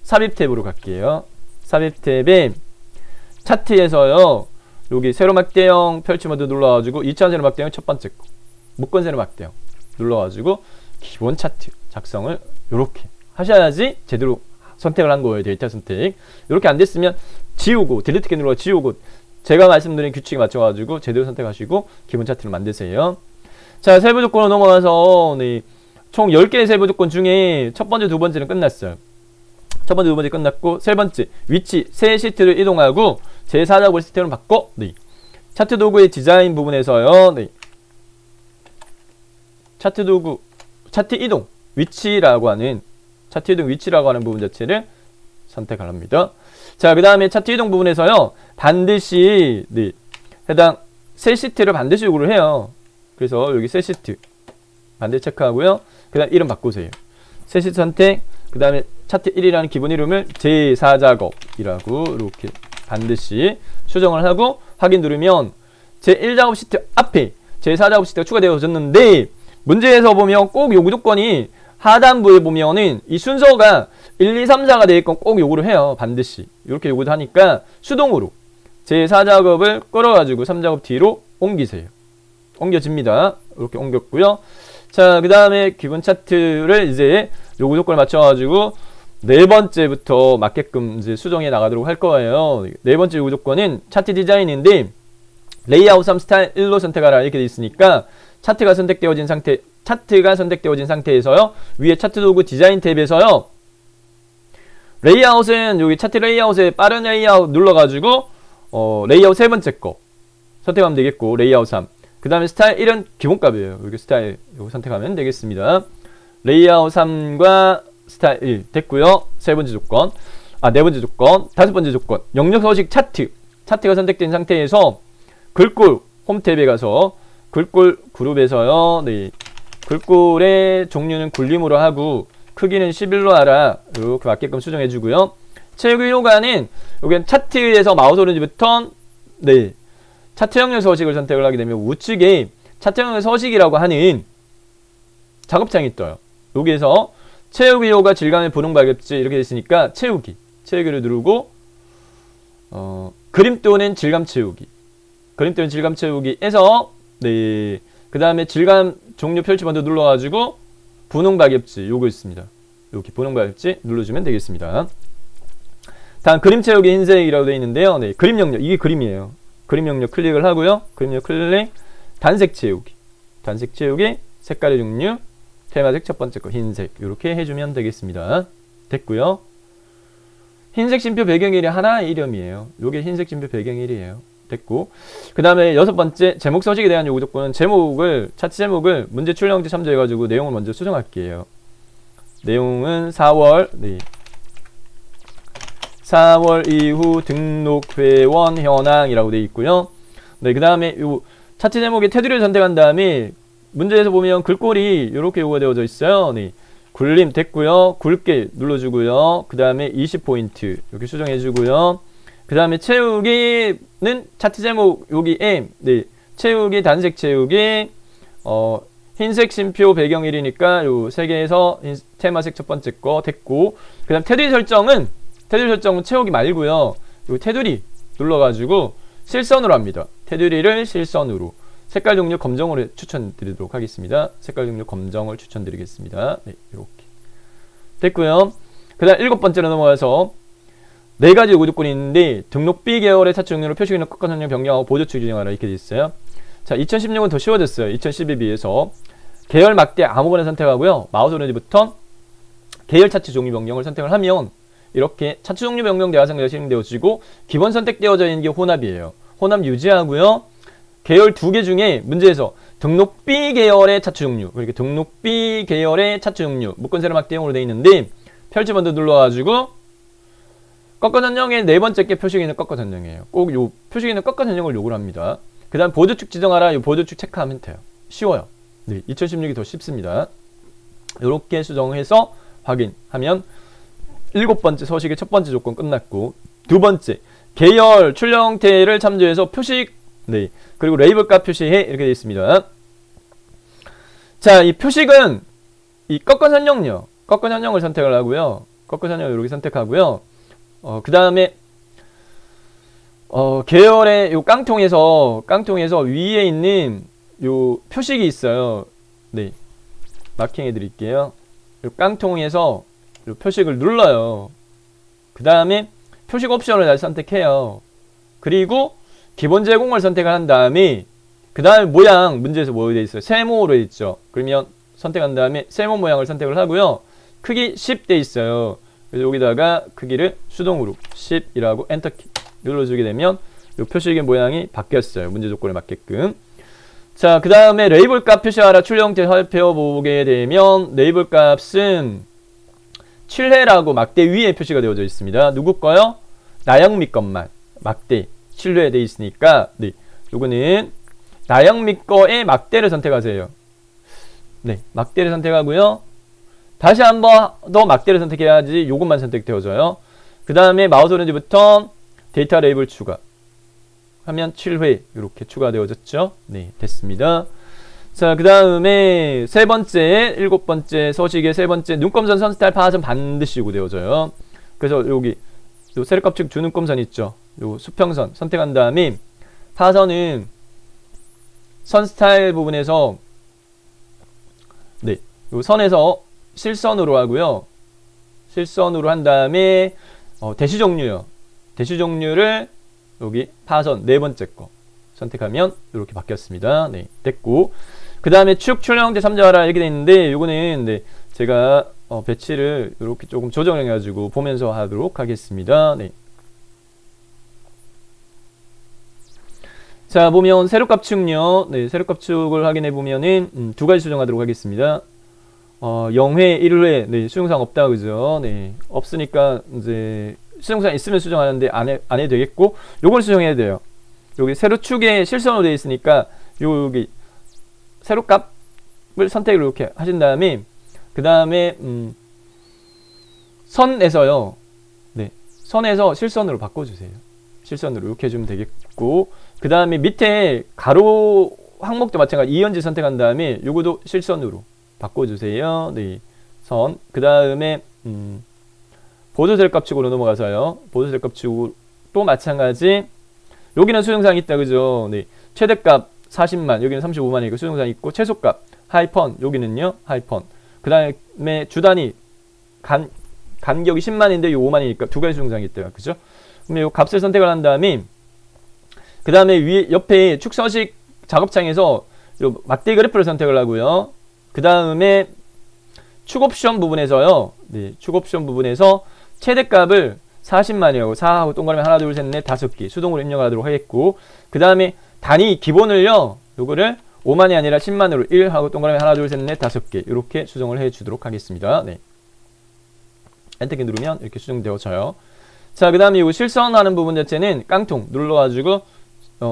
삽입 탭으로 갈게요. 삽입 탭에 차트에서요, 여기 세로 막대형 펼치 모드 눌러가지고 2차 세로 막대형 첫 번째 거, 묶은 세로 막대형 눌러가지고 기본 차트 작성을 이렇게 하셔야지 제대로 선택을 한 거예요. 데이터 선택. 이렇게 안 됐으면 지우고 딜리트 키 눌러 지우고 제가 말씀드린 규칙에 맞춰가지고 제대로 선택하시고 기본 차트를 만드세요. 자, 세부 조건으로 넘어가서, 네, 총 10개의 세부 조건 중에 첫 번째, 두 번째는 끝났어요. 첫 번째, 두 번째 끝났고, 세 번째 위치 세 시트를 이동하고 제4작업 시스템으로 바꿔. 네, 차트 도구의 디자인 부분에서요, 네, 차트 도구 차트 이동 위치라고 하는 부분 자체를 선택을 합니다. 자, 그 다음에 차트 이동 부분에서요, 반드시, 네, 해당 세 시트를 반드시 요구를 해요. 그래서 여기 세 시트 반드시 체크하고요. 그 다음 이름 바꾸세요. 세 시트 선택, 그 다음에 차트 1이라는 기본 이름을 제4작업이라고 이렇게 반드시 수정을 하고 확인 누르면 제1작업 시트 앞에 제4작업 시트가 추가되어졌는데, 문제에서 보면 꼭 요구 조건이 하단부에 보면은 이 순서가 1, 2, 3, 4가 되게끔 꼭 요구를 해요. 반드시 이렇게 요구를 하니까 수동으로 제4작업을 끌어가지고 3작업 뒤로 옮기세요. 옮겨집니다. 이렇게 옮겼고요. 자, 그 다음에 기본 차트를 이제 요구 조건을 맞춰가지고 네 번째부터 맞게끔 이제 수정해 나가도록 할 거예요. 네 번째 요구 조건은 차트 디자인인데 레이아웃 3 스타일 1로 선택하라 이렇게 돼 있으니까 차트가 선택되어진 상태에서요. 위에 차트 도구 디자인 탭에서요. 레이아웃은 여기 차트 레이아웃에 빠른 레이아웃 눌러가지고 레이아웃 세 번째 거 선택하면 되겠고 레이아웃 3. 그 다음에 스타일 1은 기본값이에요. 여기 스타일 이거 선택하면 되겠습니다. 레이아웃 3과 스타일 1 됐고요. 네 번째 조건. 다섯 번째 조건. 영역 서식 차트가 선택된 상태에서 글꼴 홈 탭에 가서 글꼴 그룹에서요. 네. 글꼴의 종류는 굴림으로 하고 크기는 11로 하라. 이렇게 맞게끔 수정해 주고요. 채우기 효과는 여기 차트에서 마우스 오른쪽부터 네. 차트 영역 서식을 선택을 하게 되면 우측에 차트 영역 서식이라고 하는 작업창이 떠요. 여기에서 채우기 효과 질감의 분홍 발급지 이렇게 있으니까 채우기를 누르고 그림 또는 질감 채우기에서 네. 그 다음에 질감 종류 표시 번호 눌러가지고 분홍 발급지 요거 있습니다. 이렇게 분홍 발급지 눌러주면 되겠습니다. 다음 그림 채우기 흰색이라고 되어 있는데요. 네. 그림 영역 이게 그림이에요. 그림 영역 클릭을 하고요. 그림 영역 클릭 단색 채우기 색깔의 종류 테마색 첫 번째 거 흰색 이렇게 해주면 되겠습니다. 됐고요. 흰색 심표 배경일이 하나의 이름이에요. 요게 흰색 심표 배경일이에요. 됐고 그 다음에 여섯 번째 제목 서식에 대한 요구 조건은 차트 제목을 문제 출력지 참조해가지고 내용을 먼저 수정할게요. 내용은 4월 이후 등록 회원 현황이라고 되어 있고요. 네, 그 다음에 요 차트 제목에 테두리를 선택한 다음에 문제에서 보면 글꼴이 이렇게 요구가 되어져 있어요. 네, 굴림 됐고요. 굵게 눌러주고요. 그 다음에 20포인트 이렇게 수정해주고요. 그 다음에 채우기는 차트 제목 여기에 네, 채우기 단색 채우기 흰색 심표 배경일이니까 요 세 개에서 테마색 첫 번째 거 됐고 그 다음 테두리 설정은 채우기 말고요. 요 테두리 눌러가지고 실선으로 합니다. 테두리를 실선으로 색깔 종류 검정으로 추천드리도록 하겠습니다. 색깔 종류 검정을 추천드리겠습니다. 네, 이렇게 됐고요. 그 다음 일곱 번째로 넘어가서 네 가지 요구 조건이 있는데 등록 B 계열의 차트 종류로 표시기능 꺾어 선정 변경하고 보조축 지정하라 이렇게 돼 있어요. 자, 2016은 더 쉬워졌어요. 2010에 비해서 계열 막대 아무거나 선택하고요. 마우스 오른쪽부터 계열 차트 종류 변경을 선택을 하면 이렇게 차트 종류 변경 대화상자가 실행되어지고 기본 선택되어져 있는 게 혼합이에요. 혼합 유지하고요. 계열 두 개 중에 문제에서 등록 B 계열의 차트 종류 그러니까 등록 B 계열의 차트 종류 묶은 세로 막대형으로 되어 있는데 펼치 번도 눌러가지고 꺾어 선정의 네 번째 게 표시기능 꺾어 선정이에요. 꼭 요 표시기능 꺾어 선정을 요구를 합니다. 그 다음 보조축 지정하라. 요 보조축 체크하면 돼요. 쉬워요. 네, 2016이 더 쉽습니다. 요렇게 수정해서 확인하면 일곱 번째 서식의 첫 번째 조건 끝났고 두 번째 계열 출력 형태를 참조해서 표식 네 그리고 레이블 값 표시해 이렇게 되어 있습니다. 자, 이 표식은 이 꺾어 선정을 선택을 하고요. 꺾어 선정을 이렇게 선택하고요. 그 다음에 계열의 요 깡통에서 위에 있는 요 표식이 있어요. 네, 마킹해 드릴게요. 요 깡통에서 요 표식을 눌러요. 그 다음에 표식 옵션을 다시 선택해요. 그리고 기본 제공을 선택을 한 다음에 그 다음에 모양 문제에서 뭐 되어 있어요? 세모로 되어 있죠. 그러면 선택한 다음에 세모 모양을 선택을 하고요. 크기 10 되어 있어요. 그래서 여기다가 크기를 수동으로 10이라고 엔터키 눌러주게 되면 이 표식의 모양이 바뀌었어요. 문제 조건에 맞게끔. 자, 그 다음에 레이블 값 표시하라 출력 형태 살펴보게 되면 레이블 값은 7회라고 막대 위에 표시가 되어져 있습니다. 누구 거요? 나영미 것만 막대 7회 되어 있으니까 네, 요거는 나영미 거의 막대를 선택하세요. 네, 막대를 선택하고요. 다시 한 번 더 막대를 선택해야지 요것만 선택되어져요. 그 다음에 마우스 오른쪽부터 데이터 레이블 추가 하면 7회 이렇게 추가되어졌죠. 네, 됐습니다. 자, 그 다음에 세 번째, 일곱 번째 서식의 세 번째 눈금선 선 스타일 파선 반드시 요구되어져요. 그래서 여기 요 세력값 주 눈금선 있죠. 요 수평선 선택한 다음에 파선은 선 스타일 부분에서 네, 요 선에서 실선으로 하고요. 실선으로 한 다음에 대시 종류요. 대시 종류를 여기 파선 네 번째 거 선택하면 이렇게 바뀌었습니다. 네, 됐고 그 다음에 축 출력 형태 3자화라 이렇게 돼 있는데 요거는 네, 제가 배치를 이렇게 조금 조정해 가지고 보면서 하도록 하겠습니다. 네. 자, 보면 세로값축요. 네, 세로값축을 확인해 보면은 두 가지 수정하도록 하겠습니다. 0회, 1회, 네, 수정사항 없다, 그죠? 네, 없으니까 이제 수정사항 있으면 수정하는데 안 해도 되겠고, 요걸 수정해야 돼요. 여기 세로축에 실선으로 되어 있으니까 여기 세로값을 선택을 이렇게 하신 다음에 그 다음에 선에서요. 네, 선에서 실선으로 바꿔주세요. 실선으로 이렇게 해주면 되겠고 그 다음에 밑에 가로 항목도 마찬가지 이연지 선택한 다음에 요거도 실선으로 바꿔주세요. 네, 선. 그 다음에 보조셀값축으로 넘어가서요. 보조셀값축 또 마찬가지. 여기는 수정사항 있다, 그죠? 네, 최대값 40만, 여기는 35만이니까 수정사항 있고 최소값 하이펀, 여기는요 하이펀. 그 다음에 주단위 간격이 10만인데 요 5만이니까 두 가지 수정사항이 있대요, 그죠? 그러면 요 값을 선택을 한 다음에 그 다음에 위에 옆에 축서식 작업창에서 요 막대 그래프를 선택을 하고요. 그 다음에 축 옵션 부분에서요. 네, 축 옵션 부분에서 최대값을 40만이라고 4하고 동그라미 하나 둘 셋 넷 다섯 개 수동으로 입력하도록 하겠고 그 다음에 단위 기본을요. 요거를 5만이 아니라 10만으로 1하고 동그라미 하나 둘 셋 넷 다섯 개 이렇게 수정을 해 주도록 하겠습니다. 네. 엔터키 누르면 이렇게 수정되어져요. 자, 그 다음에 이 실선하는 부분 자체는 깡통 눌러가지고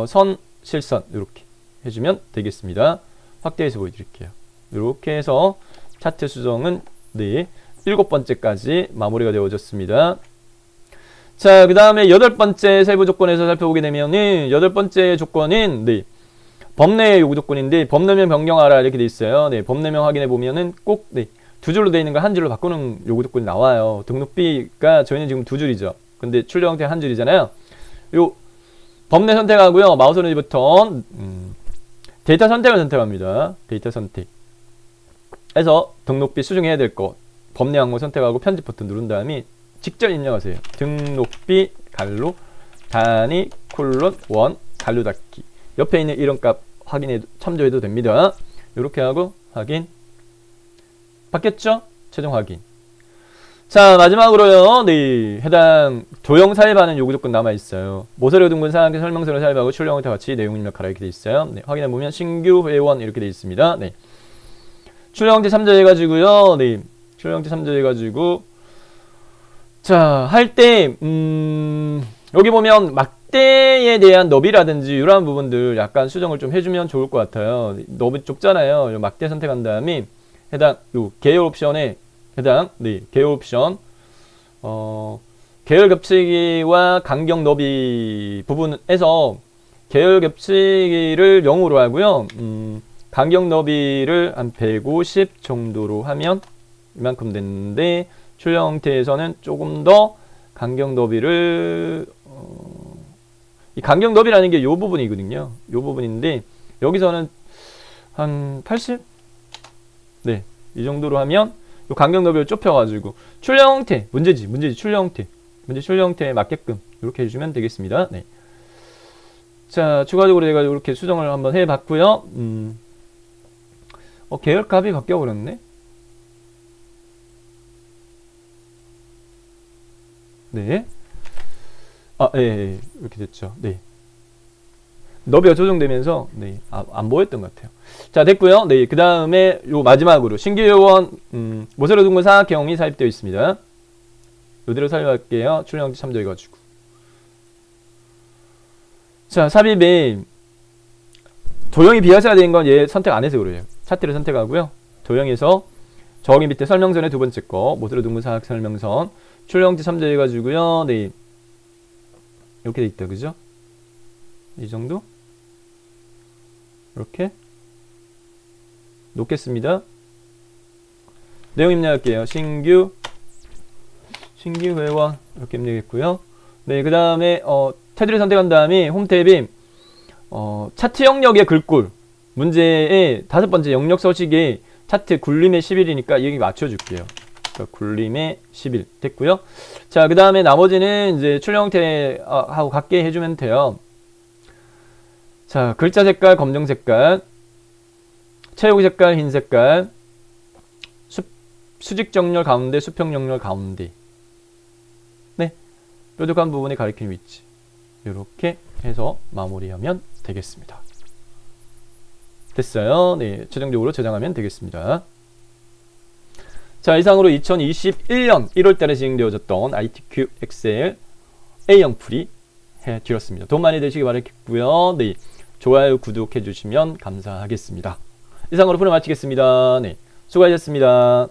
선, 실선 이렇게 해주면 되겠습니다. 확대해서 보여드릴게요. 이렇게 해서 차트 수정은 네, 7번째까지 마무리가 되어졌습니다. 자, 그 다음에 8번째 세부 조건에서 살펴보게 되면은 8번째 조건은 네, 법내 요구 조건인데 법내명 변경하라 이렇게 돼 있어요. 네, 법내명 확인해 보면은 꼭 네, 두 줄로 되어 있는 걸 한 줄로 바꾸는 요구 조건이 나와요. 등록비가 저희는 지금 두 줄이죠. 근데 출력 형태 한 줄이잖아요. 요 법내 선택하고요. 마우스 오른쪽 버튼 데이터 선택을 선택합니다. 데이터 선택. 해서 등록비 수정해야 될 거 법내 항목 선택하고 편집 버튼 누른 다음에 직접 입력하세요. 등록비 갈로 단위 콜론 원 갈로 닫기. 옆에 있는 이런 값 확인해 참조해도 됩니다. 이렇게 하고 확인. 바뀌었죠? 최종 확인. 자, 마지막으로요. 네, 해당 도형 삽입하는 요구 조건 남아 있어요. 모서리 등분 상한계 설명서를 삽입하고 출력 형태 같이 내용 입력하라 이렇게 돼 있어요. 네, 확인해 보면 신규 회원 이렇게 돼 있습니다. 네. 출력 형태 참조해 가지고요. 네. 출력 형태 참조해 가지고 자, 할 때 여기 보면 막대에 대한 너비라든지 이러한 부분들 약간 수정을 좀 해주면 좋을 것 같아요. 너비 좁잖아요. 막대 선택한 다음에 해당 요 계열 옵션에 해당 네, 계열 옵션 계열 겹치기와 간격 너비 부분에서 계열 겹치기를 0으로 하고요. 간격 너비를 한 150 정도로 하면 이만큼 됐는데 출력 형태에서는 조금 더 간격 너비를 이 간격 너비라는 게 요 부분이거든요. 요 부분인데 여기서는 한 80? 네, 이 정도로 하면 요 간격 너비를 좁혀가지고 출력 형태 문제지 출력 형태 출력 형태에 맞게끔 이렇게 해주면 되겠습니다. 네. 자, 추가적으로 제가 이렇게 수정을 한번 해봤고요. 계열값이 바뀌어버렸네. 네. 아, 예, 이렇게 됐죠. 네. 너비가 조정되면서, 네, 안 보였던 것 같아요. 자, 됐고요. 네, 그 다음에 요 마지막으로 신규 회원, 모서리 등분 사각형이 삽입되어 있습니다. 이대로 삽입할게요. 출력 형태 참조해가지고. 자, 삽입에 도형이 비화사가 된 건 얘 선택 안 해서 그래요. 차트를 선택하고요. 도형에서 저기 밑에 설명선의 두 번째 거, 모서리 등분 사각 설명선. 출력 형태 참조해가지고요. 네. 이렇게 돼 있다, 그죠? 이 정도? 이렇게 놓겠습니다. 내용 입력할게요. 신규 회원 이렇게 입력했고요. 네, 그 다음에 테두리 선택한 다음에 홈 탭이 차트 영역의 글꼴 문제의 5번째 영역 서식에 차트 굴림의 10일이니까 여기 맞춰줄게요. 그러니까 굴림의 10일 됐고요. 자, 그 다음에 나머지는 이제 출력 형태하고 같게 해주면 돼요. 자, 글자 색깔 검정 색깔, 채우기 색깔 흰 색깔, 수직 정렬 가운데, 수평 정렬 가운데. 네, 뾰족한 부분에 가리키는 위치. 이렇게 해서 마무리하면 되겠습니다. 됐어요. 네, 최종적으로 저장하면 되겠습니다. 자, 이상으로 2021년 1월달에 진행되어졌던 ITQ 엑셀 A형 풀이 해드렸습니다. 도움 많이 되시기 바라겠고요. 네, 좋아요, 구독해 주시면 감사하겠습니다. 이상으로 풀을 마치겠습니다. 네, 수고하셨습니다.